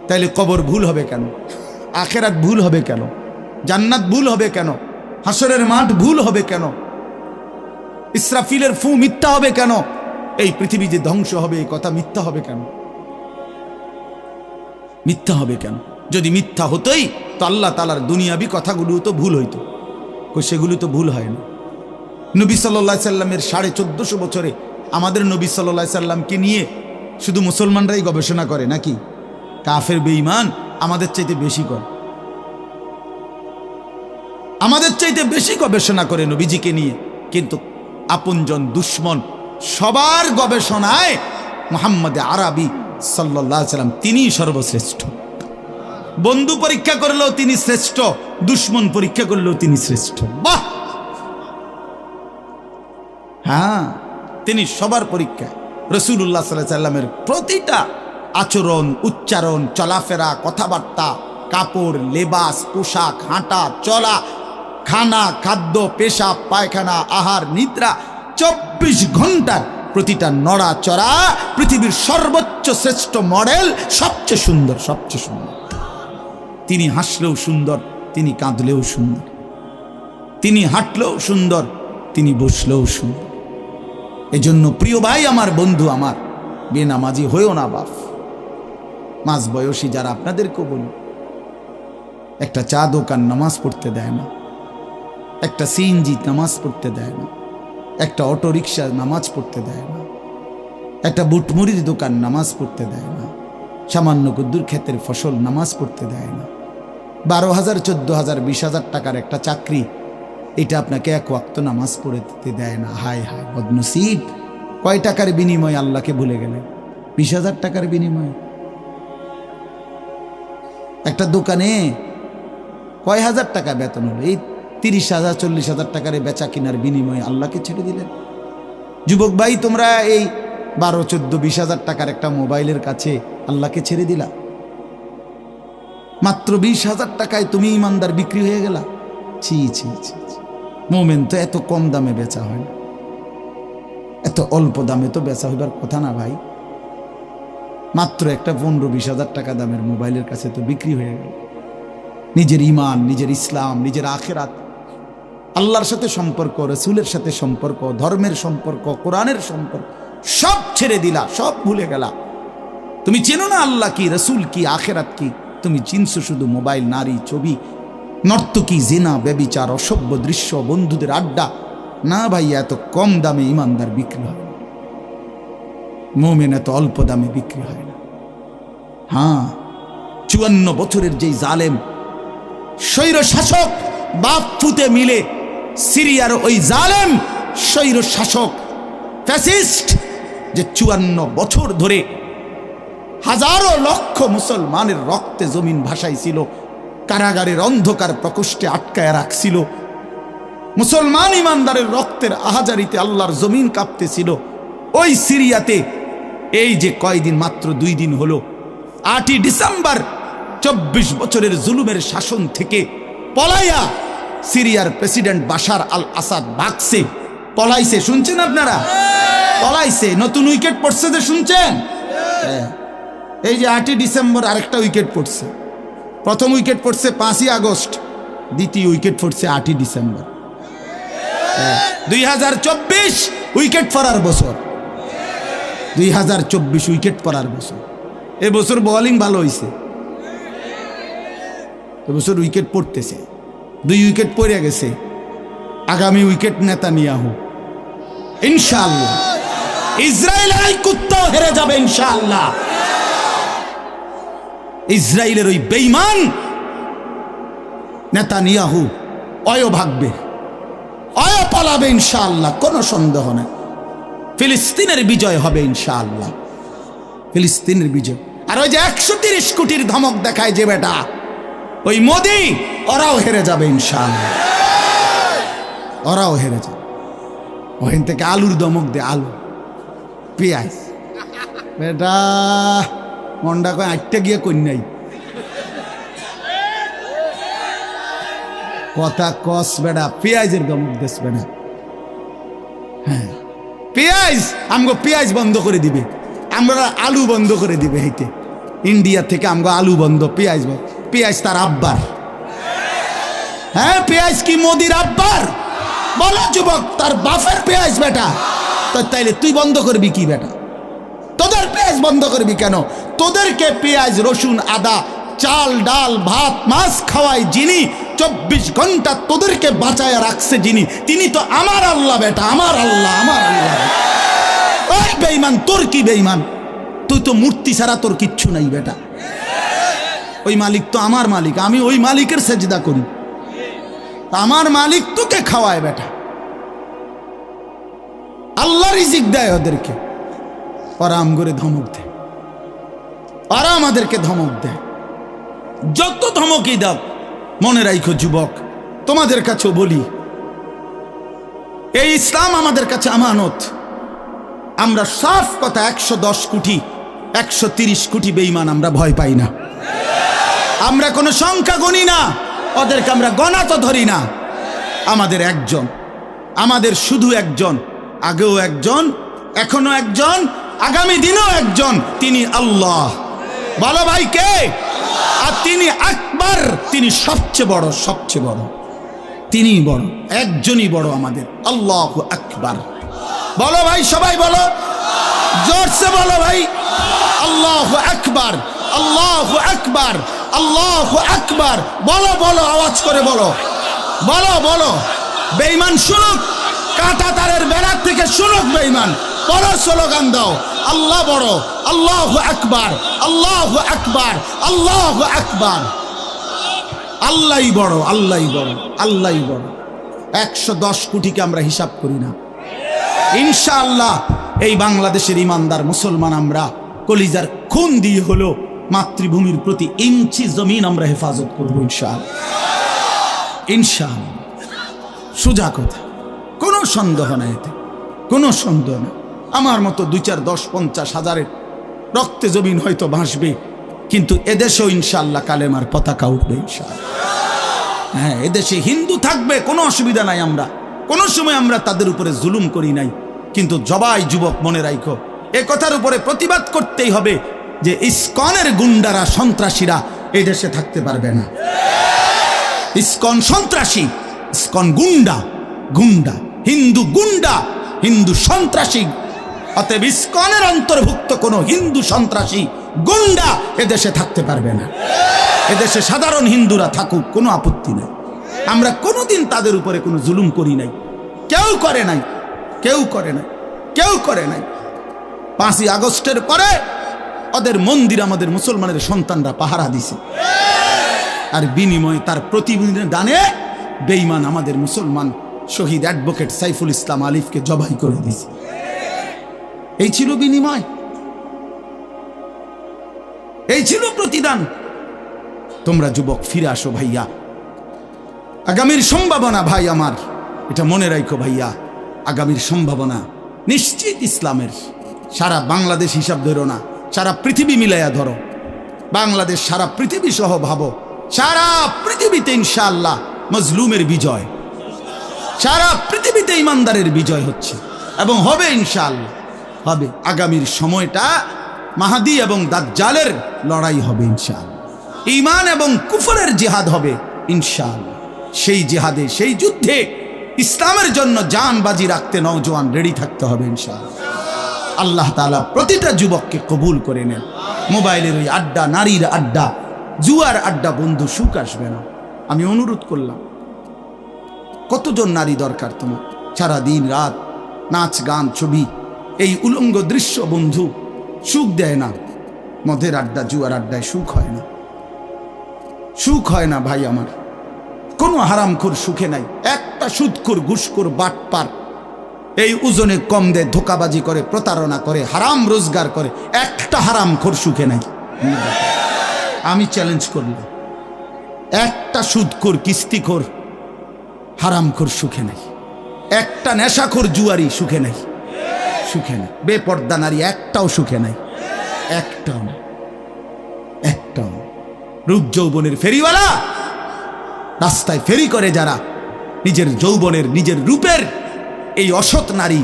তাইলে কবর ভুল হবে কেন? আখেরাত ভুল হবে কেন? জান্নাত ভুল হবে কেন? হাসরের মাঠ ভুল হবে কেন? ইসরাফিলের ফু মিথ্যা হবে কেন? এই পৃথিবী যে ধ্বংস হবে এই কথা মিথ্যা হবে কেন? মিথ্যা হবে কেন? যদি মিথ্যা হতোই তো আল্লাহ তাআলার দুনিয়াবি কথাগুলো তো ভুল হইতো, সেগুলো তো ভুল হয় না। নবী সাল্লাল্লাহু আলাইহি সাল্লামের 1450 বছরে আমাদের নবী সাল্লাল্লাহু আলাইহি সাল্লামকে নিয়ে শুধু মুসলমানরাই গবেষণা করে নাকি? কাফের বেঈমান আমাদের চাইতে বেশি করে, আমাদের চাইতে বেশি গবেষণা করে নবীজিকে নিয়ে, কিন্তু আপনজন দুশ্মন সবার গবেষণায় মুহাম্মদ আরবি সাল্লাল্লাহু আলাইহি সাল্লাম তিনিই সর্বশ্রেষ্ঠ। বন্ধু পরীক্ষা করলেও তিনি শ্রেষ্ঠ, দুশ্মন পরীক্ষা করলেও তিনি শ্রেষ্ঠ। বাহ! হ্যাঁ, তিনি সবার পরীক্ষা। রাসূলুল্লাহ সাল্লাল্লাহু আলাইহি সাল্লামের প্রতিটা আচরণ, উচ্চারণ, চলাফেরা, কথাবার্তা, কাপড়, লেবাস, পোশাক, হাঁটা চলা, খানা, খাদ্য, পেশাব, পায়খানা, আহার, নিদ্রা, 24 ঘন্টার প্রতিটা নড়াচড়া পৃথিবীর সর্বোচ্চ শ্রেষ্ঠ মডেল, সবচেয়ে সুন্দর, সবচেয়ে সুন্দর। তিনি হাসলেও সুন্দর, তিনি কাঁদলেও সুন্দর, তিনি হাঁটলেও সুন্দর, তিনি বসলেও সুন্দর। এজন্য প্রিয় ভাই আমার, বন্ধু আমার, বেনামাজি হয়েও না বাপ। মাঝ বয়সী যারা, আপনাদেরকেও বলি, একটা চা দোকান নামাজ পড়তে দেয় না, একটা সিএনজি নামাজ পড়তে দেয় না, একটা অটো রিক্সা নামাজ পড়তে দেয় না, একটা বুটমুড়ির দোকান নামাজ পড়তে দেয় না, সামান্য কুদ্দুর ক্ষেতের ফসল নামাজ পড়তে দেয় না। 12,000, 14,000, 20,000 টাকার একটা চাকরি, এটা আপনাকে এক ওয়াক্ত নামাজ পড়তে দেয় না। হায় হায় বদনসিব! কয় টাকার বিনিময়ে আল্লাহকে ভুলে গেলেন? 20,000 টাকার বিনিময়ে। একটা দোকানে কয় হাজার টাকা বেতন হলো, এই 30,000, 40,000 টাকার বেচা কিনার বিনিময়ে আল্লাহকে ছেড়ে দিলেন। যুবক ভাই, তোমরা এই 12, 14, 20,000 টাকার একটা মোবাইলের কাছে আল্লাহকে ছেড়ে দিলা। মাত্র 20,000 টাকায় তুমি ইমানদার বিক্রি হয়ে গেলা। ছি ছি ছি! মোমেন তো এত কম দামে বেচা হয় না, এত অল্প দামে তো বেচা হইবার কথা না ভাই। মাত্র একটা 15-20,000 টাকা দামের মোবাইলের কাছে তো বিক্রি হয়ে গেল। নিজের ইমান, নিজের ইসলাম, নিজের আখেরাত, আল্লাহর সাথে সম্পর্ক, রাসূলের সাথে সম্পর্ক, ধর্মের সম্পর্ক, কোরআনের সম্পর্ক সব ছেড়ে দিলা, সব ভুলে গেলা। তুমি চেনো না আল্লাহ কি, রাসূল কি, আখেরাত কি। তুমি চিনছো শুধু মোবাইল, নারী, ছবি, নর্তকী, জিনা, ব্যভিচার, অসভ্য দৃশ্য, বন্ধুদের আড্ডা। না ভাইয়া, এত কম দামে ইমানদার বিক্রি হয় না, মুমিন এত অল্প দামে বিক্রি হয় না। হ্যাঁ, 54 বছরের যেই জালেম স্বৈর শাসক বাপ ফুতে মিলে, সিরিয়ার ওই জালেম স্বৈর শাসক ফ্যাসিস্ট, যে 54 বছর ধরে হাজারো লক্ষ মুসলমানের রক্তে জমিন ভাসাইছিল, কারাগারের অন্ধকার প্রকোষ্ঠে আটকায় রাখছিল, মুসলমান ইমানদারের রক্তের আহাজারিতে আল্লাহর জমিন কাঁপতেছিল। ওই সিরিয়াতে এই যে কয়দিন, মাত্র 2 দিন হলো, 8ই ডিসেম্বর 24 বছরের জুলুমের শাসন থেকে পলাইয়া সিরিয়ার প্রেসিডেন্ট বাশার আল আসাদ ভাগছে, পলাইছে। শুনছেন আপনারা? পলাইছে। নতুন উইকেট পড়ছে যে, শুনছেন? এই যে 8ই ডিসেম্বর আরেকটা উইকেট পড়ছে। প্রথম উইকেট পড়ছে 5ই আগস্ট, দ্বিতীয় উইকেট পড়ছে 8ই ডিসেম্বর। 2024 উইকেট পড়ার বছর, 2024 উইকেট পড়ার বছর। এবছর বোলিং ভালো হয়েছে, এবছর উইকেট পড়তেছে। 2 উইকেট পড়ে গেছে। আগামী উইকেট নেতানিয়াহু, ইনশাআল্লাহ। ইসরায়েলের এই কুত্তাও হেরে যাবে ইনশাআল্লাহ। ইসরায়েলের ওই বেঈমান নেতানিয়াহু অয় ভাগবে, অয় পালাবে ইনশাআল্লাহ, কোনো সন্দেহ নেই। ফিলিস্তিনের বিজয় হবে ইনশাআল্লাহ, ফিলিস্তিনের বিজয়। আর ওই যে 130 কোটির ধমক দেখায় যে বেটা, ওই মোদি, ওরাও হেরে যাবে ইনশাআল্লাহ, ওরাও হেরে যাবে। ওখান থেকে আলুর ধমক দে, আলু, পেঁয়াজ। বেটা মন্ডা কয় 8টা গিয়ে কন্যাই কথা কস বেটা, পেঁয়াজের ধমক দেশ বেটা। হ্যাঁ, পেঁয়াজ, আমগো পেঁয়াজ বন্ধ করে দিবে, আমরা আলু বন্ধ করে দিবে। হেঁটে ইন্ডিয়া থেকে আমগো আলু বন্ধ, পেঁয়াজ বন্ধ। পেঁয়াজ তার আব্বার। হ্যাঁ, পেঁয়াজ কি মোদির আব্বার? বলো যুবক, তার বাপের পেঁয়াজ বেটা। তো তাইলে তুই বন্ধ করবি কি বেটা? তোদের পেঁয়াজ বন্ধ করবি কেন? তোদেরকে পেঁয়াজ, রসুন, আদা, চাল, ডাল, ভাত, মাছ খাওয়াই যিনি, 24 ঘন্টা তোদেরকে বাঁচায় রাখছে যিনি, তিনি তো আমার আল্লাহ বেটা, আমার আল্লাহ, আমার আল্লাহ। ওই বেঈমান, তোর কি বেঈমান? তুই তো মূর্তি ছাড়া তোর কিচ্ছু নাই বেটা। ওই মালিক তো আমার মালিক, আমি ওই মালিকের সেজদা করি। আমার মালিক তোকে খাওয়ায় বেটা। আল্লাহ রিজিক দেয় ওদেরকে, ওরা আম করে ধমক দেয়, ওরা আমাদেরকে ধমক দেয়। যত ধমকই দাও, মনে রাখো যুবক, তোমাদের কাছেও বলি, এই ইসলাম আমাদের কাছে আমানত। আমরা সাফ কথা, 110 কোটি 130 কোটি বেঈমান আমরা ভয় পাই না। আমরা কোনো সংখ্যা গণি না, ওদেরকে আমরা গণা তো ধরি না। আমাদের একজন, আমাদের শুধু একজন, আগেও একজন, এখনো একজন, আগামী দিনও একজন, তিনি আল্লাহ। বলো ভাই কে? আর তিনি আকবার, তিনি সবচেয়ে বড়, সবচেয়ে বড়, তিনি বড়, একজনই বড় আমাদের, আল্লাহু আকবার। বলো ভাই, সবাই বলো, জোরসে বলো ভাই, আল্লাহু আকবার, আল্লাহু আকবার, আল্লাহু আকবার। বলো বলো, আওয়াজ করে বলো, বলো বলো। বেঈমান শুনুক, কাঁটা তারের বেড়ার থেকে শুনুক বেঈমান। বড় স্লোগান দাও, আল্লাহ বড়, আল্লাহু আকবার, আল্লাহু আকবার, আল্লাহু আকবার। আল্লাহই বড়, আল্লাহই বড়, আল্লাহই বড়। 110 কোটিকে আমরা হিসাব করি না। ইনশাআল্লাহ এই বাংলাদেশের ইমানদার মুসলমান আমরা কলিজার খুন দিয়ে হলো মাতৃভূমির প্রতি ইঞ্চি জমিন আমরা হেফাজত করবো ইনশাআল্লাহ, ইনশাআল্লাহ। সোজা কথা, কোনো সন্দেহ নাই এতে, কোনো সন্দেহ না। আমার মতো 2, 4, 10, 50 হাজারের রক্তে জমিন হয়তো ভাসবে, কিন্তু এদেশেও ইনশাআল্লাহ কালেমার পতাকা উঠবে ইনশাআল্লাহ। হ্যাঁ, এদেশে হিন্দু থাকবে, কোনো অসুবিধা নাই। আমরা কোনো সময় আমরা তাদের উপরে জুলুম করি নাই, কিন্তু জবাই যুবক মনে রাখো, এ কথার উপরে প্রতিবাদ করতেই হবে যে ইসকনের গুন্ডারা, সন্ত্রাসীরা এই দেশে থাকতে পারবে না। ইসকন সন্ত্রাসী, ইসকন গুন্ডা, গুন্ডা, হিন্দু গুন্ডা, হিন্দু সন্ত্রাসী। অতএব ইসকনের অন্তর্ভুক্ত কোনো হিন্দু সন্ত্রাসী গুন্ডা এদেশে থাকতে পারবে না। এদেশে সাধারণ হিন্দুরা থাকুক, কোনো আপত্তি নেই। আমরা কোনোদিন তাদের উপরে কোনো জুলুম করি নাই, কেউ করে নাই, কেউ করে নাই, কেউ করে নাই। 5ই আগস্টের পরে ওদের মন্দির আমাদের মুসলমানের সন্তানরা পাহারা দিছে, আর বিনিময়ে তার প্রতিদানে বেঈমান আমাদের মুসলমান শহীদ অ্যাডভোকেট সাইফুল ইসলাম আলিফকে জবাই করে দিয়েছে। এই ছিল বিনিময়, এই ছিল প্রতিদান। তোমরা যুবক ফিরে আসো ভাইয়া, আগামীর সম্ভাবনা ভাই আমার, এটা মনে রাখো ভাইয়া, আগামীর সম্ভাবনা নিশ্চিত ইসলামের। সারা বাংলাদেশ হিসাব ধরো না, সারা পৃথিবী মিলাইয়া ধরো। বাংলাদেশ সারা পৃথিবী সহ ভাবো, সারা পৃথিবীতে ইনশাআল্লাহ মজলুমের বিজয়, সারা পৃথিবীতে ইমানদারের বিজয় হচ্ছে এবং হবে ইনশাআল্লাহ, হবে। আগামীর সময়টা মাহাদি এবং দাজ্জালের লড়াই হবে ইনশাআল্লাহ। ঈমান এবং কুফরের জিহাদ হবে ইনশাআল্লাহ। সেই জিহাদে, সেই যুদ্ধে ইসলামের জন্য জান বাজি রাখতে নওজোয়ান রেডি থাকতে হবে ইনশাআল্লাহ। আল্লাহ তাআলা প্রতিটা যুবককে কবুল করে নেন। মোবাইলের ওই আড্ডা, নারীর আড্ডা, জুয়ার আড্ডা বন্ধু, সুখ আসবে না। আমি অনুরোধ করলাম, কতজন নারী দরকার তোমার? সারা দিন রাত নাচ গান ছবি, এই উলঙ্গ দৃশ্য বন্ধু সুখ দেয় না। মদের আড্ডা, জুয়ার আড্ডায় সুখ হয় না, সুখ হয় না ভাই আমার। কোনো হারামখোর সুখে নাই। একটা সুদখোর, ঘুষখোর, বাটপার, এই ওজনে কম দেয়, ধোকাবাজি করে, প্রতারণা করে, হারাম রোজগার করে, একটা হারামখোর সুখে নাই। আমি চ্যালেঞ্জ করলাম, একটা সুদখোর, কিস্তিখোর, হারামখোর সুখে নাই। একটা নেশাখোর জুয়ারি সুখে নাই, সুখে নাই। বেপর্দা নারী একটাও সুখে নাই, একটাও, একটাও। রূপ যৌবনের ফেরিওয়ালা, রাস্তায় ফেরি করে যারা, নিজের যৌবনের, নিজের রূপের এই অসৎ নারী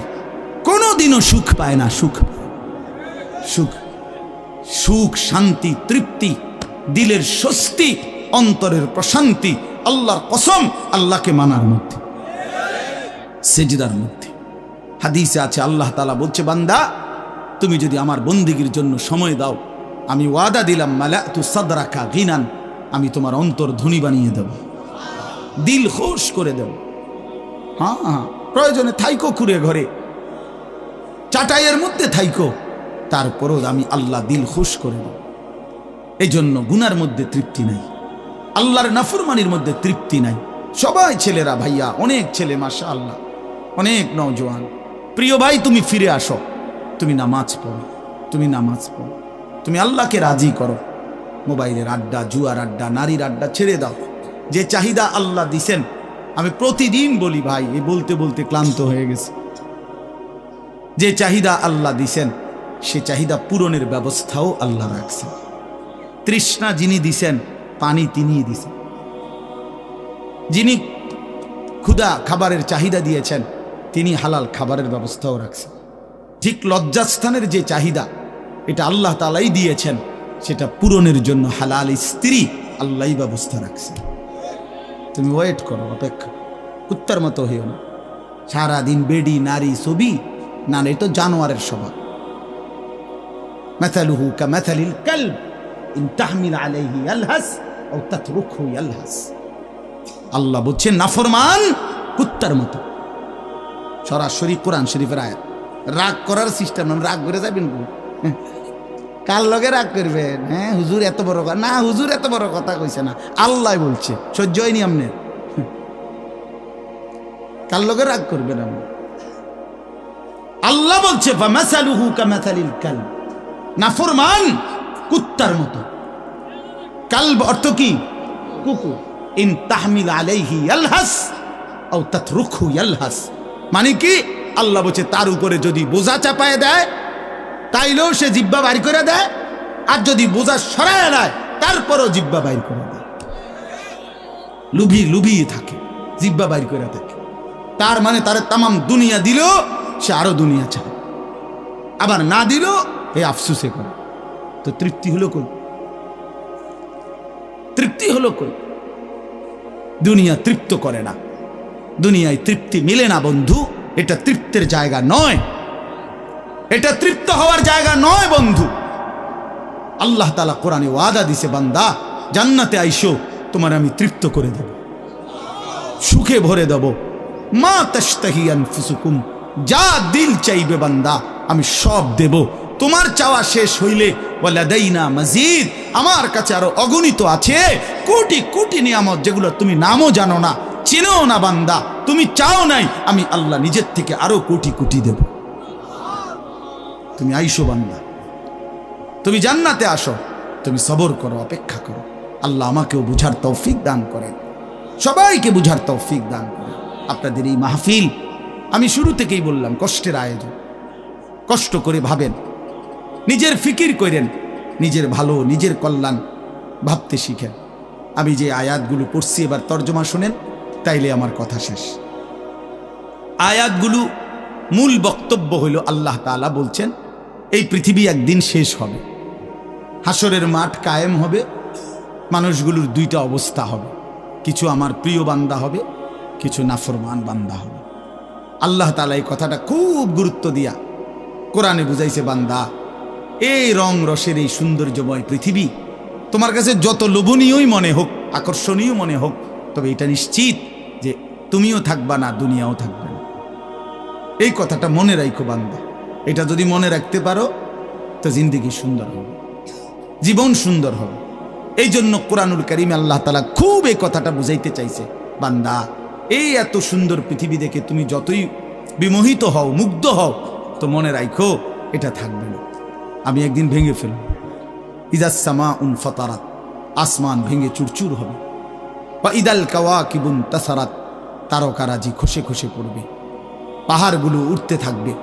কোনোদিনও সুখ পায় না। সুখ, সুখ, সুখ, শান্তি, তৃপ্তি, দিলের স্বস্তি, অন্তরের প্রশান্তি আল্লাহর কসম আল্লাহকে মানার মধ্যে, সেজদার মধ্যে। হাদিসে আছে, আল্লাহ তাআলা বলছে, বান্দা তুমি যদি আমার বন্দেগীর জন্য সময় দাও, আমি ওয়াদা দিলাম, মালাতু সাদরাকা গিনান, আমি তোমার অন্তর ধনী বানিয়ে দেব, দিল খুশ করে দেব। হ্যাঁ হ্যাঁ, প্রয়োজনে থাইকো কুড়ে ঘরে, চাটাইয়ের মধ্যে থাইকো, তারপরও আমি আল্লাহ দিল খুশ করে দেব। এই জন্য গুনার মধ্যে তৃপ্তি নাই, আল্লাহর নাফরমানির মধ্যে তৃপ্তি নাই। সবাই ছেলেরা, ভাইয়া, অনেক ছেলে মাশাআল্লাহ, অনেক নওজোয়ান। প্রিয় ভাই, তুমি ফিরে আসো, তুমি নামাজ পড়ো, তুমি নামাজ পড়ো, তুমি আল্লাহকে রাজি করো। মোবাইলের আড্ডা, জুয়ার আড্ডা, নারীর আড্ডা ছেড়ে দাও। যে চাহিদা আল্লাহ দিছেন, আমি প্রতিদিন বলি ভাই, এই বলতে বলতে ক্লান্ত হয়ে গেছে। যে চাহিদা আল্লাহ দিছেন, সে চাহিদা পূরণের ব্যবস্থাও আল্লাহ রাখছেন। তৃষ্ণা যিনি দিছেন, পানি তিনিই দিছেন। যিনি ক্ষুধা, খাবারের চাহিদা দিয়েছেন, তিনি হালাল খাবারের ব্যবস্থাও রাখছেন। ঠিক লজ্জাস্থানের যে চাহিদা, এটা আল্লাহ তাআলাই দিয়েছেন, সেটা পূরণের জন্য হালাল স্ত্রী আল্লাহই ব্যবস্থা রাখছেন। তুমি ওয়েট করো, অপেক্ষা, কুত্তার মতো হইও না। সারাদিন বেডি, নারী, ছবি, না, এটা তো জানোয়ারের স্বভাব। মাথালুহু কামাথালিল কালব ইন তাহমিল আলাইহি ইয়ালহাস আও তাতরুকহু ইয়ালহাস। আল্লাহ বলছেন নাফরমান কুত্তার মতো। সরাসরি কোরআন শরীফের আয়াত। রাগ করার সিস্টেম না, রাগ করে যাবেন কার লগে রাগ করবেন? হ্যাঁ, হুজুর এত বড় কথা না, হুজুর এত বড় কথা কইছে না, আল্লাহ বলছে, সহ্য হয়নি আমনের। কার লগে রাগ করবেন আপনি? আল্লাহ বলছে ফামাসালুহু কামাসালিল কালব, নাফরমান কুত্তার মতো। কালব অর্থ কি? কুকুর। ইন তাহমিল আলাইহি ইয়ালহাস আও তাতরুকহু ইয়ালহাস, মানে কি? আল্লাহ বলছে তার উপরে যদি বোঝা চাপায় দেয়, তাইলেও সে জিহ্বা বাইর করে দেয়, আর যদি বোঝা সরায় দেয়, তারপরও জিহ্বা বাইর করে দেয়। লুভিয়ে থাকে, জিহ্বা বাইর করে থাকে। তার মানে তার তামাম দুনিয়া দিলেও সে আরো দুনিয়া চায়, আবার না দিলেও এই আফসুসে করে। তো তৃপ্তি হলো কই? তৃপ্তি হলো কই? দুনিয়া তৃপ্ত করে না, দুনিয়ায় তৃপ্তি মিলে না বন্ধু। এটা তৃপ্তের জায়গা নয়, এটা তৃপ্ত হওয়ার জায়গা নয় বন্ধু। আল্লাহ তাআলা কোরআনে ওয়াদা দিছে, বান্দা জান্নাতে আইসো, তোমার আমি তৃপ্ত করে দেব, সুখে ভরে দেব। মা তাশতাহি আনফুসুকুম, যা দিল চাইবে বান্দা আমি সব দেব। তোমার চাওয়া শেষ হইলে ওয়ালাদাইনা মাজিদ, আমার কাছে আরো অগণিত আছে কোটি কোটি নিয়ামত, যেগুলো তুমি নামও জানো না, চিনো না বান্দা, তুমি চাও নাই, আমি আল্লাহ নিজের থেকে আরো কোটি কোটি দেব। তুমি আইসো বান্দা, তুমি জান্নাতে আসো, তুমি সবর করো, অপেক্ষা করো। আল্লাহ আমাকেও বুঝার তৌফিক দান করেন, সবাইকে বুঝার তৌফিক দান করেন। আপনাদের এই মাহফিল আমি শুরু থেকেই বললাম কষ্টের আয়োজন, কষ্ট করে ভাবেন, নিজের ফিকির করেন, নিজের ভালো নিজের কল্যাণ ভাবতে শিখেন। আমি যে আয়াতগুলো পড়ছি এবার তর্জমা শুনেন, তাইলে আমার কথা শেষ। আয়াতগুলো মূল বক্তব্য হইল আল্লাহ তাআলা বলছেন এই পৃথিবী একদিন শেষ হবে, হাসরের মাঠ কায়েম হবে, মানুষগুলোর দুইটা অবস্থা হবে, কিছু আমার প্রিয় বান্দা হবে, কিছু নাফরমান বান্দা হবে। আল্লাহ তাআলা এই কথাটা খুব গুরুত্ব দিয়া কোরআনে বুঝাইছে, বান্দা এই রং রসের এই সৌন্দর্যময় পৃথিবী তোমার কাছে যত লোভনীয়ই মনে হোক, আকর্ষণীয় মনে হোক, তবে এটা নিশ্চিত যে তুমিও থাকবা না, দুনিয়াও থাকবে না। এই কথাটা মনে রাখো বান্দা, এটা যদি মনে রাখতে পারো তো জিন্দেগি সুন্দর হবে, জীবন সুন্দর হবে। এই জন্য কোরআনুল কারীমে আল্লাহ তাআলা খুব এই কথাটা বুঝাইতে চাইছে, বান্দা এই এত সুন্দর পৃথিবী দেখে তুমি যতই বিমোহিত হও, মুগ্ধ হও, তো মনে রাখো এটা থাকবে না, আমি একদিন ভেঙে ফেলব। ইদাস সামাউন ফাতারাত, আসমান ভেঙে চুরচুর হবে। ওয়া ইদাল কাওয়াকিবুন তাসারাত, তারকারাজি খসে খসে পড়বে, পাহাড়গুলো উঠতে থাকবে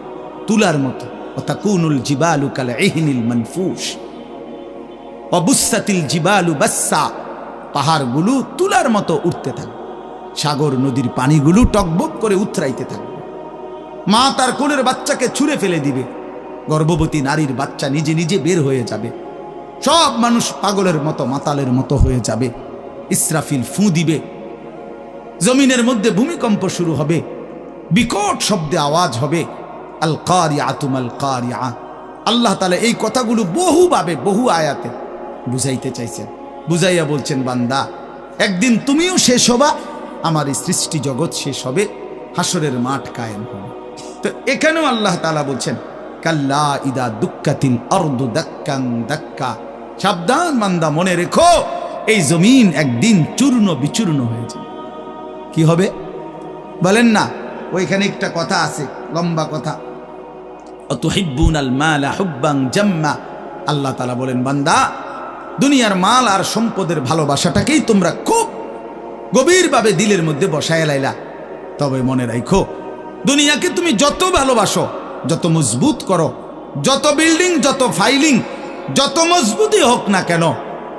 তুলার মতো। ওয়া তাকুনুল জিবালু কাল ইহনিল মানফুশ ওয়া বুসাতিল জিবালু বাসসা, পাহাড়গুলো তুলার মতো উঠতে থাকবে, সাগর নদীর পানিগুলো টকবক করে উতরাইতে থাকবে। মা তার কোলের বাচ্চাকে ছুঁড়ে ফেলে দিবে, গর্ভবতী নারীর বাচ্চা নিজে নিজে বের হয়ে যাবে, সব মানুষ পাগলের মতো মাতালের মতো হয়ে যাবে। ইসরাফিল ফুঁ দিবে, জমিনের মধ্যে ভূমিকম্প শুরু হবে, বিকট শব্দে আওয়াজ হবে। আল কারিআতু মাল কারিআ, আল্লাহ তাআলা এই কথাগুলো বহুভাবে বহু আয়াতে বুঝাইতে চাইছেন, বুঝাইয়া বলছেন, বান্দা একদিন তুমিও শেষ হবা, আমার এই সৃষ্টি জগৎ শেষ হবে, হাসরের মাঠ কায়েম হবে। তো এখানেও আল্লাহ তাআলা বলছেন, কাল্লা ইদা দুক্কাতিল আরদু দাক্কান দাক্কা, সাবধান বান্দা, মনে রেখো এই জমিন একদিন চূর্ণ বিচূর্ণ হয়ে যাবে। কি হবে বলেন না? ওইখানে একটা কথা আছে, লম্বা কথা, অতুহিব্বুনাল মালা হুব্বান জাম্মা। আল্লাহ তাআলা বলেন, বান্দা দুনিয়ার মাল আর সম্পদের ভালোবাসাটাকেই তোমরা খুব গভীরভাবে দিলের মধ্যে বসায় লাইলা। তবে মনে রাখো, দুনিয়াকে তুমি যত ভালোবাসো, যত মজবুত করো, যত বিল্ডিং, যত ফাইলিং, যত মজবুতই হোক না কেন,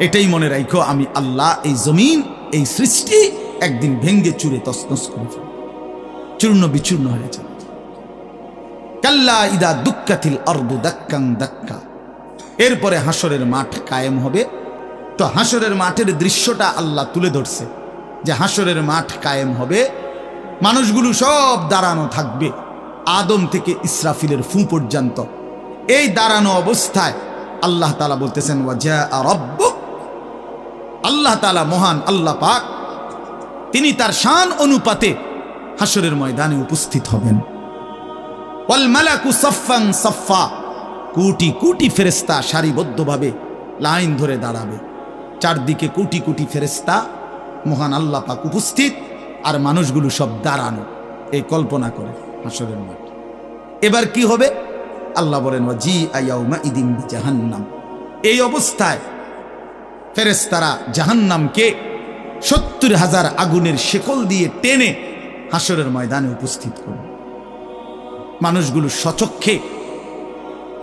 এটাই মনে রাখো আমি আল্লাহ এই জমিন, এই সৃষ্টি একদিন ভেঙ্গে চুরে তছনছ করে ফেলব, চূর্ণ বিচূর্ণ হয়ে যাবে। কাল্লা ইদা দুক্কাতিল আরদু দাক্কান দাক্কা, এরপরে হাসরের মাঠ কায়েম হবে। তো হাসরের মাঠের দৃশ্যটা আল্লাহ তুলে ধরছে যে হাসরের মাঠ কায়েম হবে, মানুষগুলো সব দাঁড়ানো থাকবে, আদম থেকে ইসরাফিলের ফু পর্যন্ত। এই দাঁড়ানো অবস্থায় আল্লাহ তাআলা বলতেছেন, ওয়াজা রাব্বুক, আল্লাহ তাআলা মহান আল্লাহ পাক, তিনি তার শান অনুপাতে হাসরের ময়দানে উপস্থিত হবেন। ওয়াল মালাকু সাফফান সাফফা, কোটি কোটি ফেরেশতা সারিবদ্ধভাবে লাইন ধরে দাঁড়াবে, চারদিকে কোটি কোটি ফেরেশতা, মহান আল্লাহ পাক উপস্থিত, আর মানুষগুলো সব দাঁড়ানো। এই কল্পনা করে হাসরের মাঠ। এবার কি হবে? আল্লাহ বলেন, ওয়াজিআ ইয়াউমাইদিন বিজাহান্নাম, এই অবস্থায় ফেরেশতারা জাহান্নামকে ৭০,০০০ আগুনের শেকল দিয়ে টেনে হাসরের ময়দানে উপস্থিত করবে। মানুষগুলো সচক্ষে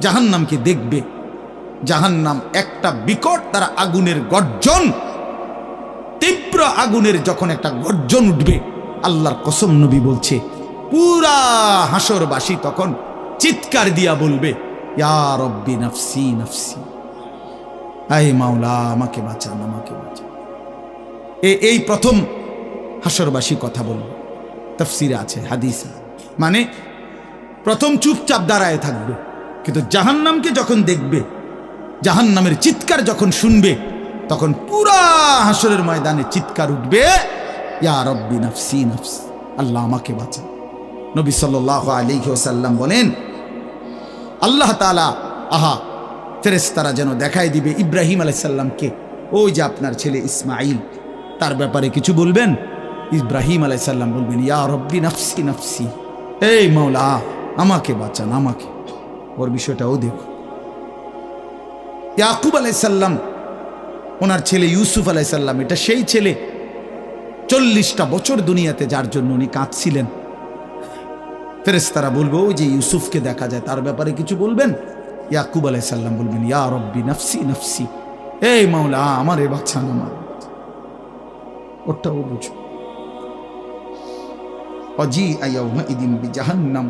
জাহান্নামকে দেখবে। জাহান্নাম একটা বিকট তারা আগুনের গর্জন, তীব্র আগুনের যখন একটা গর্জন উঠবে, আল্লাহর কসম নবী বলছে, পুরা হাসরবাসী তখন চিৎকার দিয়া বলবে, ইয়া রব্বি নাফসি নাফসি, আয় মাওলা আমাকে বাঁচান, আমাকে বাঁচান। এই প্রথম হাসরবাসী কথা বলবে, তাফসিরে আছে, হাদিসে, মানে প্রথম চুপচাপ দাঁড়ায় থাকবে, কিন্তু জাহান্নামকে যখন দেখবে, জাহান্নামের চিৎকার যখন শুনবে, তখন পুরা হাসরের ময়দানে চিৎকার উঠবে, ইয়া রব্বি নাফসি নাফসি, আল্লাহ আমাকে বাঁচান। নবী সাল্লাল্লাহু আলাইহি ওয়াসাল্লাম বলেন, আল্লাহ তাআলা ফেরেশতারা যেন দেখাই দিবে ইব্রাহিম আলাইহিস সালামকে, ওই যে আপনার ছেলে ইসমাঈল, তার ব্যাপারে কিছু বলবেন। ইব্রাহিম আলাইহিস সালাম বলবেন, ইয়া রব্বি নাফসি নাফসি, এই মাওলা আমাকে বাঁচান, আমাকে। ওর বিষয়টাও দেখো। ইয়াকুব আলাইহিস সালাম, ওনার ছেলে ইউসুফ আলাইহিস সালাম, এটা সেই ছেলে 40টা বছর দুনিয়াতে যার জন্য উনি কাঁদছিলেন। ফেরেশতারা বলবো ওই যে ইউসুফকে দেখা যায় তার ব্যাপারে কিছু বলবেন? ইয়াকুব আলাইহিস সালাম বলবেন, ইয়া রব্বি নাফসি নাফসি, এই মাওলা আমার এ বাচ্চা না, আমার ওটাও বুঝো। অজি আয়াউমা ইদিন বি জাহান্নাম,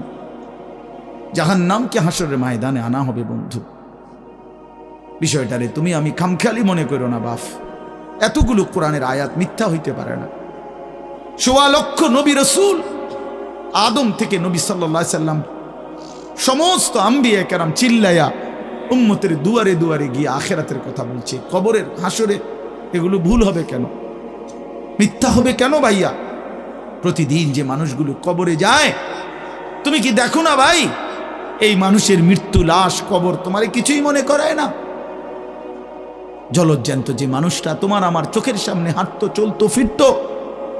জাহান্নামকে হাসরের ময়দানে আনা হবে। বন্ধু, বিষয়টারে তুমি আমি খামখেয়ালি মনে করো না বাপ। এতগুলো কোরআনের আয়াত মিথ্যা হইতে পারে না। ১.৫ লক্ষ নবী রাসূল, আদম থেকে নবী সাল্লাল্লাহু আলাইহি সাল্লাম, সমস্ত আম্বিয়া কেরাম চিল্লায়া উম্মতের দুয়ারে দুয়ারে গিয়ে আখিরাতের কথা বলছে, কবরের হাসরে। এগুলো ভুল হবে কেন, মিথ্যা হবে কেন ভাইয়া? প্রতিদিন যে মানুষগুলো কবরে যায়, তুমি কি দেখো না ভাই? এই মানুষের মৃত্যু, লাশ, কবর তোমারে কিছুই মনে করায় না। জলজ্জান্ত যে মানুষটা তোমার আমার চোখের সামনে হাঁটতো, চলতো, ফিরতো,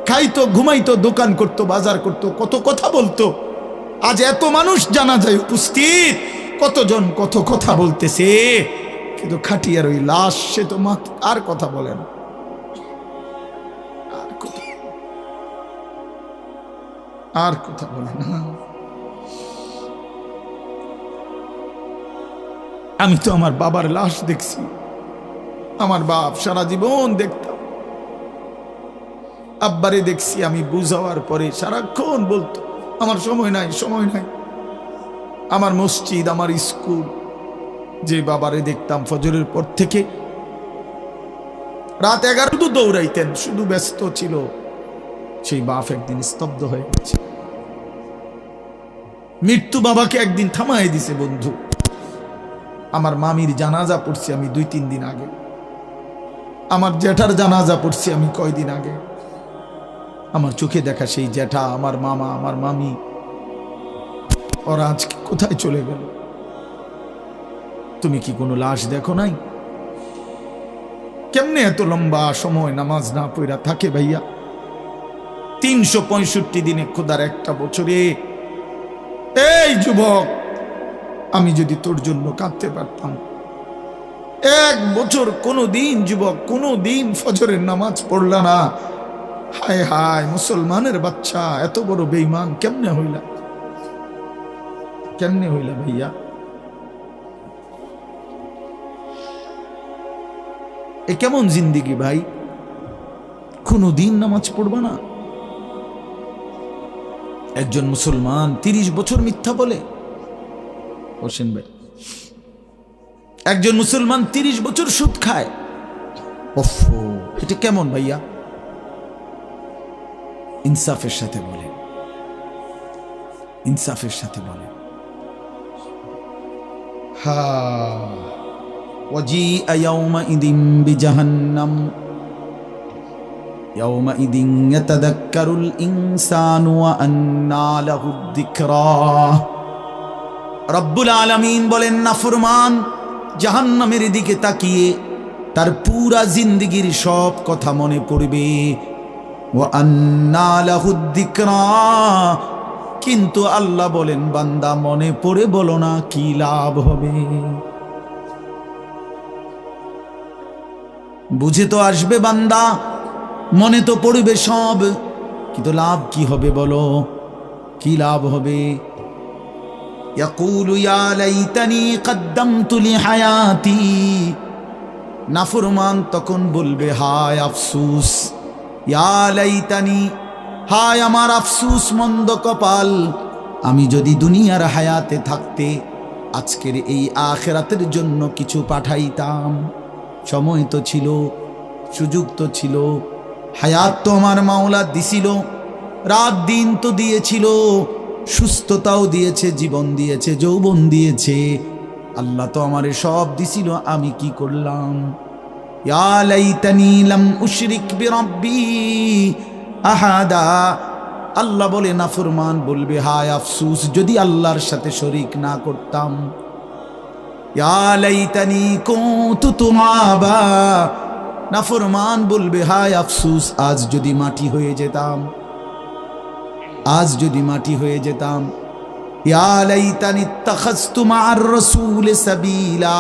খাইতো, ঘুমাইতো, দোকান করতো, বাজার করতো, কত কথা বলতো, আজ এত মানুষ জানাজায় উপস্থিত, কতজন কত কথা বলতেছে, কিন্তু খাটিয়ার ওই লাশ, সে তো আর কথা বলে না। আর কথা বলে না। আমি তো আমার বাবার লাশ দেখছি, আমার বাপ সারা জীবন দেখতাম, আব্বারে দেখছি আমি বুঝাওয়ার পরে সারাক্ষণ বলতো আমার সময় নাই, সময় নাই। আমার মসজিদ, আমার স্কুল, যে বাবারে দেখতাম ফজরের পর থেকে রাত 11 তো দৌড়াইতেন, শুধু ব্যস্ত ছিল। সেই বাপ একদিন স্তব্ধ হয়ে গেছে। মৃত্যু বাবাকে একদিন থামায় দিছে। বন্ধু, আমার মামির জানাজা পড়ছি আমি 2-3 দিন আগে, আমার জ্যাঠার জানাজা পড়ছি আমি কয়দিন আগে। আমার চোখে দেখা সেই জ্যাঠা, আমার মামা, আমার মামি, ওরা আজকে কোথায় চলে গেল? তুমি কি কোনো লাশ দেখো নাই? কেমনে এত লম্বা সময় নামাজ না পড়া থাকে ভাইয়া? 365 দিনে, খোদার একটা বছরে। এই যুবক, আমি যদি তোর জন্য কাঁদতে পারতাম, 1 বছর কোনো দিন যুবক, কোনো দিন ফজরের নামাজ পড়লা না, হায় হায় মুসলমানের বাচ্চা, এত বড় বেঈমান কেমনে হইলা? কেমনে হইলা ভাইয়া? এ কেমন জিন্দিগি ভাই? কোনো দিন নামাজ পড়বা না? একজন মুসলমান 30 বছর মিথ্যা বলে? হোসেন ভাই, একজন মুসলমান 30 বছর সুদ খায়। ওফো, এটা কেমন ভাইয়া? ইনসাফের সাথে বলে, ইনসাফের সাথে বলে। হা ওয়াজিআ ইয়াউমাইদিন বিজাহান্নাম ইয়াউমাইদিন ইয়াতাযাক্কারুল ইনসানু ওয়া আন্না লাহুদ যিকরা। রব্বুল আলামিন বলেন, নাফরমান জাহান্নামের দিকে তাকিয়ে তার পুরা জিন্দেগীর সব কথা মনে পড়বে। ওয়া আন্না লাহুদ যিকরা, কিন্তু আল্লাহ বলেন, বান্দা মনে পড়ে বলো না, কি লাভ হবে? বুঝে তো আসবে বান্দা, মনে তো পড়বে সব, কিন্তু লাভ কি হবে বলো? কি লাভ হবে? ইয়াকুলু ইয়া লাইতানি কদ্দামতু লিহায়াতি, নাফরমান তখন বলবে, হায় আফসোস, ইয়া লাইতানি, হায় আমার আফসোস, মন্দ কপাল, আমি যদি দুনিয়ার হায়াতে থাকতে আজকের এই আখিরাতের জন্য কিছু পাঠাইতাম। সময় তো ছিল, সুযোগ তো ছিল, হায়াত তো আমার মাওলা দিছিল, রাত দিন তো দিয়েছিল, সুস্থতাও দিয়েছে, জীবন দিয়েছে, যৌবন দিয়েছে, আল্লাহ তো আমারে সব দিছিল, আমি কি করলাম? ইয়া লাইতানি লাম উশরিক বিরাব্বি আহাদা, আল্লাহ বলে, নাফরমান বলবে, হায় আফসোস, যদি আল্লাহর সাথে শরীক না করতাম। ইয়া লাইতানি কুনতু তুরাবা, নাফরমান বলবে, হায় আফসোস, আজ যদি মাটি হয়ে যেতাম, আজ যদি মাটি হয়ে যেতাম। ইয়া লাইতানি ইত্তাখাযতু মা'আর রাসূল সাবিলা,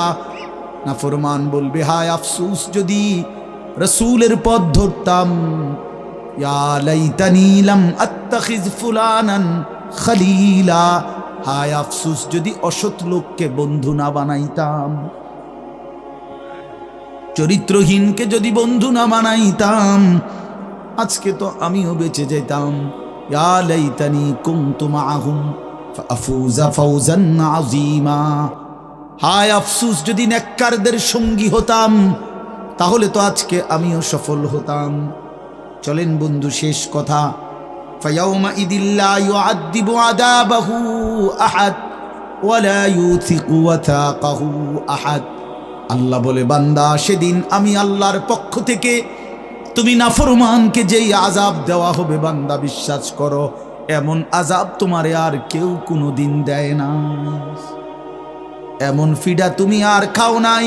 নাফরমান বলবে, হায় আফসোস, যদি রাসূলের পথ ধরতাম। ইয়া লাইতানি লাম আত্তাখিয ফুলানান খলিলা। হায় আফসুস যদি অসৎ লোককে বন্ধু না বানাইতাম, চরিত্রহীনকে যদি বন্ধু না বানাইতাম, আজকে তো আমিও বেঁচে যেতাম। ইয়া লাইতানি কুনতু মাআহুম ফাফুজা ফাওজান আযীমা। হায় আফসুস যদি নেককারদের সঙ্গী হতাম, তাহলে তো আজকে আমিও সফল হতাম। চলেন বন্ধু, শেষ কথা। ফায়াউমা ইদিল্লা ইউআযযিবু আযাবাহু আহাদ ওয়ালা ইউথিকু ওয়াথাকাহু আহাদ। আল্লাহ বলে, বান্দা সেদিন আমি আল্লাহর পক্ষ থেকে তুমি নাফরমানকে যেই আযাব দেওয়া হবে, বান্দা বিশ্বাস করো এমন আযাব তোমারে আর কেউ কোনোদিন দেয় না। এমন ফিডা তুমি আর খাও নাই,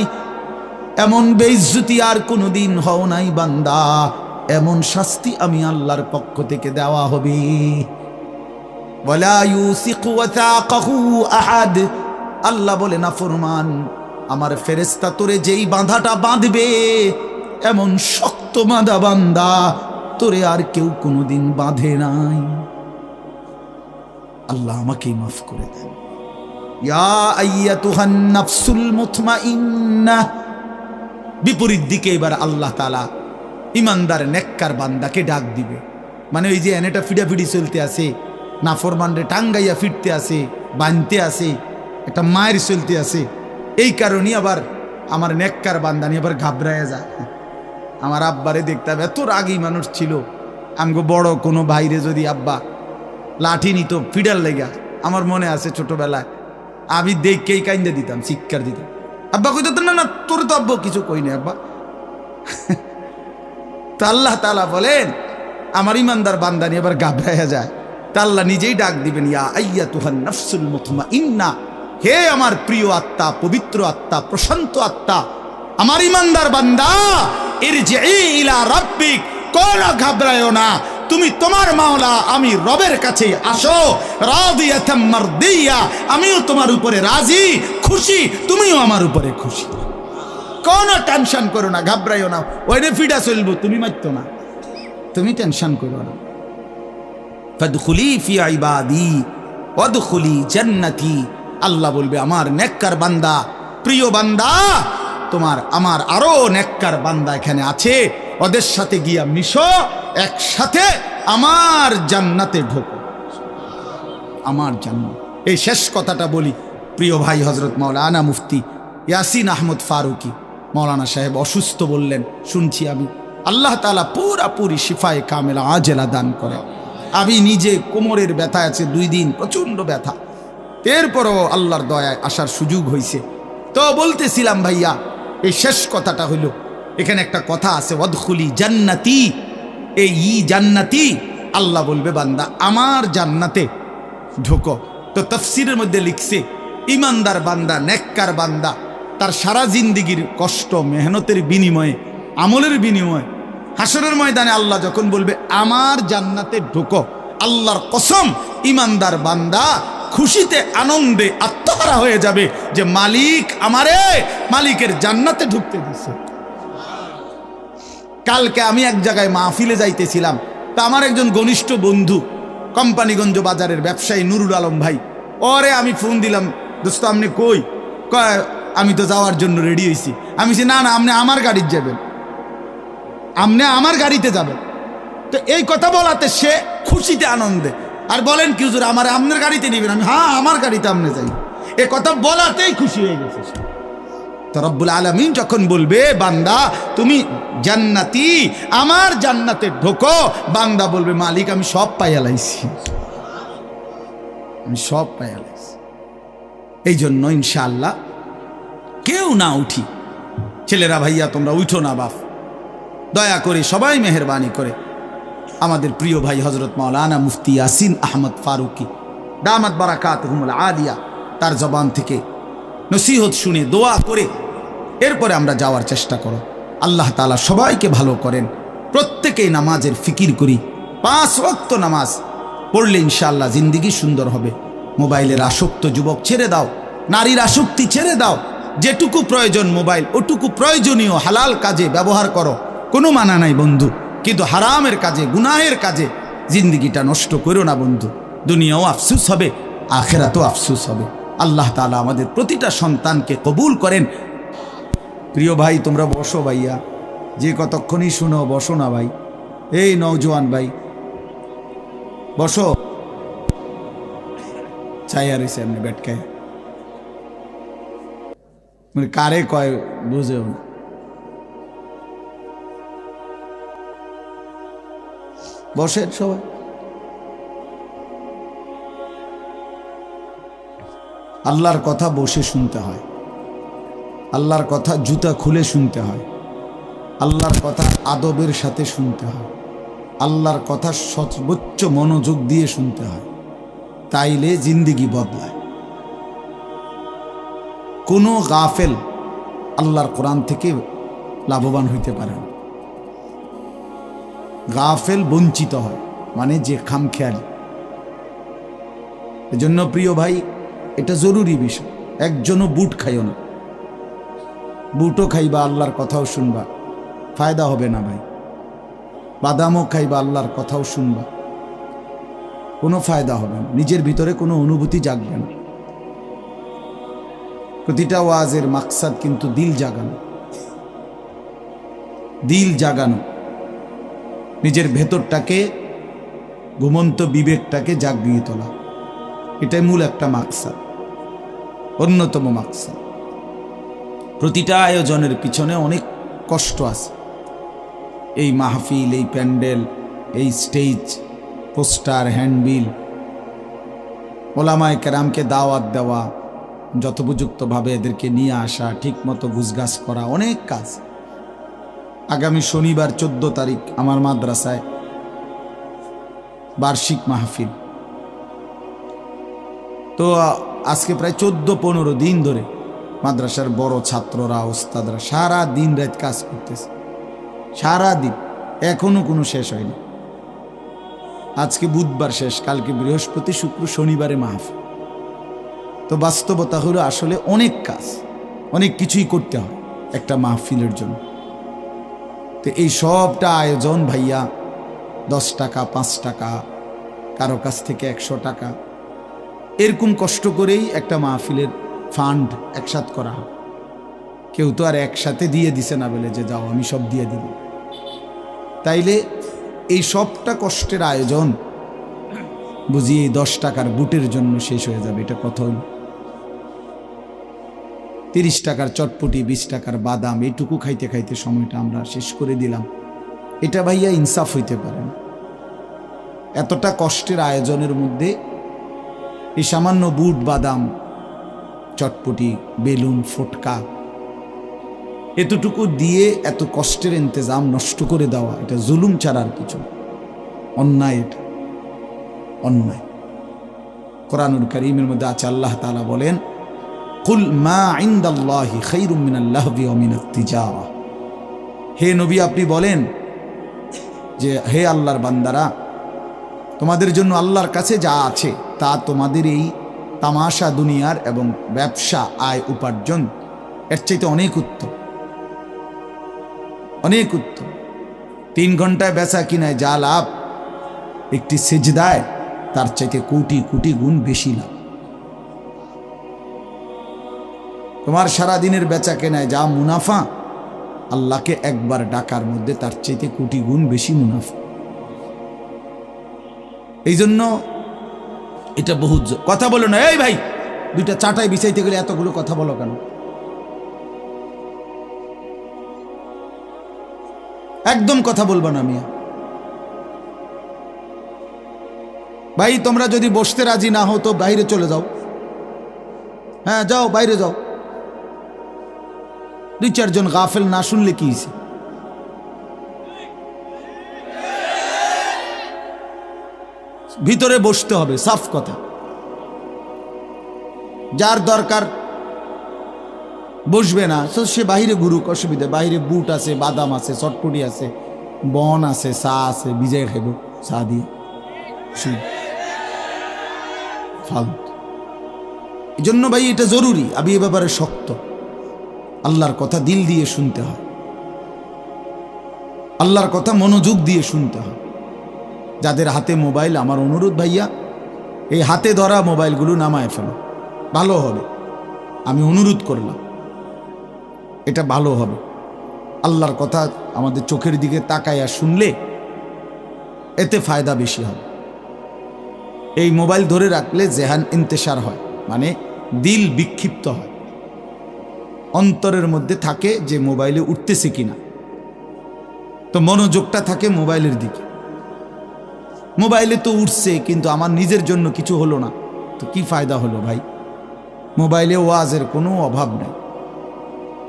এমন বেইজ্জতি আর কোনোদিন হও নাই বান্দা। এমন শাস্তি আমি আল্লাহর পক্ষ থেকে দেওয়া হবে। ওয়ালা ইউসিকু ওয়াথাকাহু আহাদ। আল্লাহ বলে, নাফরমান আমার ফেরেশতা তোরে যেই বাঁধাটা বাঁধবে, এমন শক্ত বাঁধা বান্দা তোরে আর কেউ কোনোদিন বাঁধে নাই। আল্লাহ আমাকেই মাফ করে দেন। ইয়া আইয়াতুহান নাফসুল মুতমাইন্নাহ। বিপরীত দিকে এবার আল্লাহ তাআলা ইমানদার নেককার বান্দাকে ডাক দিবে। মানে ওই যে এনেটা ফিডাফিডি চলতে আছে, নাফরমানরে টাঙ্গাইয়া ফিরতে আছে, বানতে আছে, একটা মায়ের চলতে আছে, এই কারণে আবার আমার নেককার বান্দা নিয়ে আবার ঘাবড়ায় যায়। আমার আব্বারে দেখতাম, এত রাগী মানুষ ছিল। আমগো বড় কোনো ভাইরে যদি আব্বা লাঠি নিত ফিডার লেগা, আমার মনে আছে ছোটবেলায় আমি দেখকেই কাইন্দে দিতাম, চিৎকার দিতাম। আব্বা কইতো, না না তোর তো আব্বা কিছু কই না আব্বা। তো আল্লাহ তাআলা বলেন, আমার ইমানদার বান্দা নিয়ে আবার ঘাবড়ায়া যায়। তা আল্লাহ নিজেই ডাক দিবেন, ইয়া আইয়াতুহান নাফসুল মুতমাইন্নাহ। হে আমার প্রিয় আত্মা, পবিত্র আত্মা, প্রশান্ত আত্মা, আমার ইমানদার বান্দা, ইরজিই ইলা রাব্বিক। কোন ঘাবড়ায়ো না, তুমি তোমার মাওলা আমি রবের কাছে আসো। রাদিয়াতাম মারদিয়া। আমিও তোমার উপরে রাজি, খুশি, তুমিও আমার উপরে খুশি। কোন টেনশন করো না, ঘাবড়াইও না। ওইরে ফিডা চলবো, তুমি মারতো না, তুমি টেনশন করো না। ফাদখুলি ফি ইবাদি ওয়াদখুলি জান্নাতি। আল্লাহ বলবে, আমার নেককার বান্দা, প্রিয় বান্দা, তোমার আমার আরো নেককার বান্দা এখানে আছে, ওদের সাথে গিয়া মিশো, একসাথে আমার জান্নাতে ঢোকো। আমার জান্নাত। এই শেষ কথাটা বলি, প্রিয় ভাই হযরত মাওলানা মুফতি ইয়াসিন আহমদ ফারুকি মাওলানা সাহেব অসুস্থ বললেন, শুনছি আমি। আল্লাহ তাআলা পুরাপুরি শিফায়ে কামেলা আজেলা দান করে। আমি নিজে কোমরের ব্যথা আছে 2 দিন, প্রচন্ড ব্যথা। এরপরও আল্লাহর দয়ায় আসার সুযোগ হয়েছে। তো বলতেছিলাম ভাইয়া, এই শেষ কথাটা হইল, এখানে একটা কথা আছে, ওয়াদখুলি জান্নাতি। এই জান্নাতি, আল্লাহ বলবে বান্দা আমার জান্নাতে ঢোকো। তো তাফসীরের মধ্যে লিখছে, ইমানদার বান্দা, নেককার বান্দা, তার সারা জিন্দেগির কষ্ট মেহনতের বিনিময়ে, আমলের বিনিময়ে হাসরের ময়দানে আল্লাহ যখন বলবে আমার জান্নাতে ঢোকো, আল্লাহর কসম ইমানদার বান্দা খুশিতে আনন্দে আত্মহারা হয়ে যাবে যে মালিক আমারে মালিকের জান্নাতে ঢুকতে দিছে। কালকে আমি এক জায়গায় মাহফিলে যাইতেছিলাম, তা আমার একজন ঘনিষ্ঠ বন্ধু, কোম্পানিগঞ্জ বাজারের ব্যবসায়ী নুরুল আলম ভাই, ওরে আমি ফোন দিলাম, দোস্ত আপনি কই? কয় আমি তো যাওয়ার জন্য রেডি হয়েছি। আমি বলছি, না না, আপনি আমার গাড়িতে যাবেন, আপনি আমার গাড়িতে যাবেন। তো এই কথা বলাতে সে খুশিতে আনন্দে, আর বলেন কি হুজুর আমার আপনার গাড়িতে নিবেন? আমি, হ্যাঁ আমার গাড়িতে আপনি যাই। এ কথা বলাতেই খুশি হয়ে গেছে। তো রব্বুল আলামিন যখন বলবে বান্দা তুমি জান্নাতি, আমার জান্নাতে ঢোকো, বান্দা বলবে মালিক আমি সব পাইয়া লাইছি, আমি সব পাইয়া লাইছি। এই জন্য ইনশাআল্লাহ কেউ না উঠি, ছেলেরা ভাইয়া তোমরা উঠো না বাপ, দয়া করে সবাই মেহেরবানি করে আমাদের প্রিয় ভাই হযরত মাওলানা মুফতি ইয়াসিন আহমদ ফারুকি দামাত বারাকাতুহুমুল আলিয়া, তার জবান থেকে নসিহত শুনে দোয়া করে এরপরে আমরা যাওয়ার চেষ্টা করো। আল্লাহ তাআলা সবাইকে ভালো করেন। প্রত্যেকেই নামাজের ফিকির করি, 5 ওয়াক্ত নামাজ পড়লে ইনশাআল্লাহ জিন্দেগি সুন্দর হবে। মোবাইলের আসক্ত যুবক ছেড়ে দাও, নারীর আসক্তি ছেড়ে দাও। যেটুকু প্রয়োজন মোবাইল, ওটুকু প্রয়োজনীয় হালাল কাজে ব্যবহার করো, কোনো মানা নাই বন্ধু। কিন্তু হারামের কাজে, গুনাহের কাজে জিন্দেগিটা নষ্ট করো না বন্ধু। দুনিয়াও আফসুস হবে, আখেরাতেও আফসুস হবে। আল্লাহ তাআলা আমাদের প্রতিটা সন্তানকে কবুল করেন। প্রিয় ভাই, তোমরা বসো ভাইয়া, যে কতক্ষণই শুনো, বসো না ভাই। এই নওজোয়ান ভাই বসো, চাইয়া রয়েছে এমনি বেটকায়, মানে কারে কয় বুঝেও না। বসেন সবাই। আল্লাহর কথা বসে শুনতে হয়, আল্লাহর কথা জুতা খুলে শুনতে হয়, আল্লাহর কথা আদবের সাথে শুনতে হয়, আল্লাহর কথা সর্বোচ্চ মনোযোগ দিয়ে শুনতে হয়, তাইলে জিন্দেগি বদলায়। কোনো গাফেল আল্লাহর কোরআন থেকে লাভবান হইতে পারে না। গাফেল বঞ্চিত হয়, মানে যে খামখেয়ালি। এজন্য প্রিয় ভাই, এটা জরুরি বিষয়। একজনও বুট খাইও না, বুটও খাইবা আল্লাহর কথাও শুনবা, ফায়দা হবে না ভাই। বাদামও খাইবা আল্লাহর কথাও শুনবা, কোনো ফায়দা হবে না, নিজের ভিতরে কোনো অনুভূতি জাগবে না। প্রতিটা ওয়াজের মাকসাদ কিন্তু দিল জাগানো, দিল জাগানো, নিজের ভেতরটাকে, ঘুমন্ত বিবেকটাকে জাগিয়ে তোলা, এটাই মূল একটা মাকসাদ, অন্যতম মাকসাদ। প্রতিটা আয়োজনের পিছনে অনেক কষ্ট আছে। এই মাহফিল, এই প্যান্ডেল, এই স্টেজ, পোস্টার, হ্যান্ডবিল, ওলামায়ে কেরামকে দাওয়াত দেওয়া, যথোপযুক্তভাবে এদেরকে নিয়ে আসা, ঠিক মতো গুছগাছ করা, অনেক কাজ। আগামী শনিবার 14 তারিখ আমার মাদ্রাসায় বার্ষিক মাহফিল। তো আজকে প্রায় 14-15 দিন ধরে মাদ্রাসার বড় ছাত্ররা, ওস্তাদরা সারা দিন রাত কাজ করতেছে, সারা দিন, এখনো কোনো শেষ হয়নি। আজকে বুধবার শেষ, কালকে বৃহস্পতি, শুক্র, শনিবারে মাহফিল। তো বাস্তবতা হলো আসলে অনেক কাজ, অনেক কিছুই করতে হয় একটা মাহফিলের জন্য। তো এই সবটা আয়োজন ভাইয়া 10 টাকা, 5 টাকা, কারো কাছ থেকে 100 টাকা, এরকম কষ্ট করেই একটা মাহফিলের ফান্ড একসাথ করা হয়। কেউ তো আর একসাথে দিয়ে দিছে না বলে যে যাও আমি সব দিয়ে দিব। তাইলে এই সবটা কষ্টের আয়োজন বুঝি এই 10 টাকার বুটের জন্য শেষ হয়ে যাবে, এটা কথা হইল। 30 টাকার চটপটি, 20 টাকার বাদাম, এইটুকু খাইতে খাইতে সময়টা আমরা শেষ করে দিলাম। এটা ভাইয়া ইনসাফ হইতে পারে না। এতটা কষ্টের আয়োজনের মধ্যে এই সামান্য বুট, বাদাম, চটপটি, বেলুন, ফটকা, এতটুকু দিয়ে এত কষ্টের ইন্তজাম নষ্ট করে দেওয়া, এটা জুলুম ছাড়ার কিছু, অন্যায়, এটা অন্যায়। কোরআনুল কারীমের মধ্যে আছে, আল্লাহ তাআলা বলেন, কুল মা ইনদাল্লাহি খায়রুম মিনাল লাহবি ওয়া মিনাত তিজারা। হে নবী, আপনি বলেন যে হে আল্লাহর বান্দারা, তোমাদের জন্য আল্লাহর কাছে যা আছে তা তোমাদের এই তামাশা দুনিয়ার এবং ব্যবসা, আয় উপার্জন, এর চাইতে অনেক উত্তম, অনেক উত্তম। 3 ঘন্টায় বেচা কিনায় যা লাভ, একটি সিজদায় তার চাইতে কোটি কোটি গুণ বেশি লাভ। তোমার সারা দিনের বেচা কেনায় যা মুনাফা, আল্লাহকে একবার ডাকার মধ্যে তার চাইতে কোটি গুণ বেশি মুনাফা। এই জন্য এটা বহুত কথা বলো না। এই ভাই, 2টা চাটাই বিছাইতে গেলে এতগুলো কথা বলো কেন? একদম কথা বলবো না মিয়া ভাই। তোমরা যদি বসতে রাজি না হও তো বাইরে চলে যাও। হ্যাঁ যাও, বাইরে যাও। 2-4 জন গাফেল না শুনলে কি হইছে? ভিতরে বসতে হবে, সাফ কথা। যার দরকার বসবে না তো সে বাহিরে ঘুরুক, অসুবিধা। বাহিরে বুট আছে, বাদাম আছে, চটপটি আছে, বন আছে, চা আছে, ভিজাই খাইব চা দিয়ে। ফালতু। এই জন্য ভাই এটা জরুরি, আমি এ ব্যাপারে শক্ত। আল্লাহর কথা দিল দিয়ে শুনতে হয়, আল্লাহর কথা মনোযোগ দিয়ে শুনতে হয়। যাদের হাতে মোবাইল, আমার অনুরোধ ভাইয়া, এই হাতে ধরা মোবাইলগুলো নামায় ফেলো, ভালো হবে। আমি অনুরোধ করলাম, এটা ভালো হবে। আল্লাহর কথা আমাদের চোখের দিকে তাকাইয়া শুনলে এতে ফায়দা বেশি হবে। এই মোবাইল ধরে রাখলে জেহান ইন্তেশার হয়, মানে দিল বিক্ষিপ্ত হয়, অন্তরের মধ্যে থাকে যে মোবাইলে উঠতেছে কিনা, তো মনোযোগটা থাকে মোবাইলের দিকে। মোবাইলে তো উঠছে কিন্তু আমার নিজের জন্য কিছু হলো না, তো কি ফায়দা হলো ভাই? মোবাইলে ওয়াজের কোনো অভাব নেই,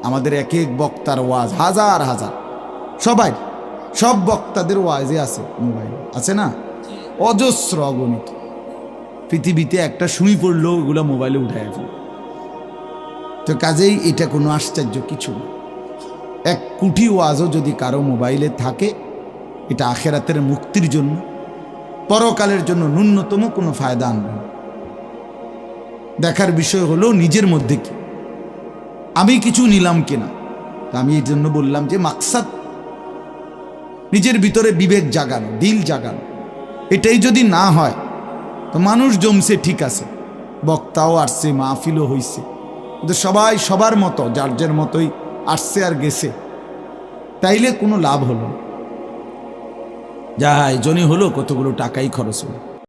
আমাদের এক এক বক্তার ওয়াজ হাজার হাজার, সব বক্তাদের ওয়াজে আছে, মোবাইলে আছে না, অজস্র অগণিত। পৃথিবীতে একটা সুই পড়লেও ওগুলো মোবাইলে উঠায় ফেলে। তো কাজেই এটা কোনো আশ্চর্য কিছু না। 1 কোটি ওয়াজও যদি কারো মোবাইলে থাকে, এটা আখেরাতের মুক্তির জন্য, পরকালের জন্য ন্যূনতম কোনো ফায়দা আনবে না। দেখার বিষয় হলো নিজের মধ্যে কি আমি কিছু নিলাম কিনা। আমি এই জন্য বললাম যে মাকসাদ নিজের ভিতরে বিবেক জাগানো, দিল জাগানো। এটাই যদি না হয় তো মানুষ জমছে ঠিক আছে, বক্তাও আসছে, মাহফিলও হইছে, কিন্তু সবাই সবার মতো যার যার মতোই আসছে আর গেছে, তাইলে কোনো লাভ হলো না। যা আয়োজনই হলো কতগুলো টাকাই খরচ হলো।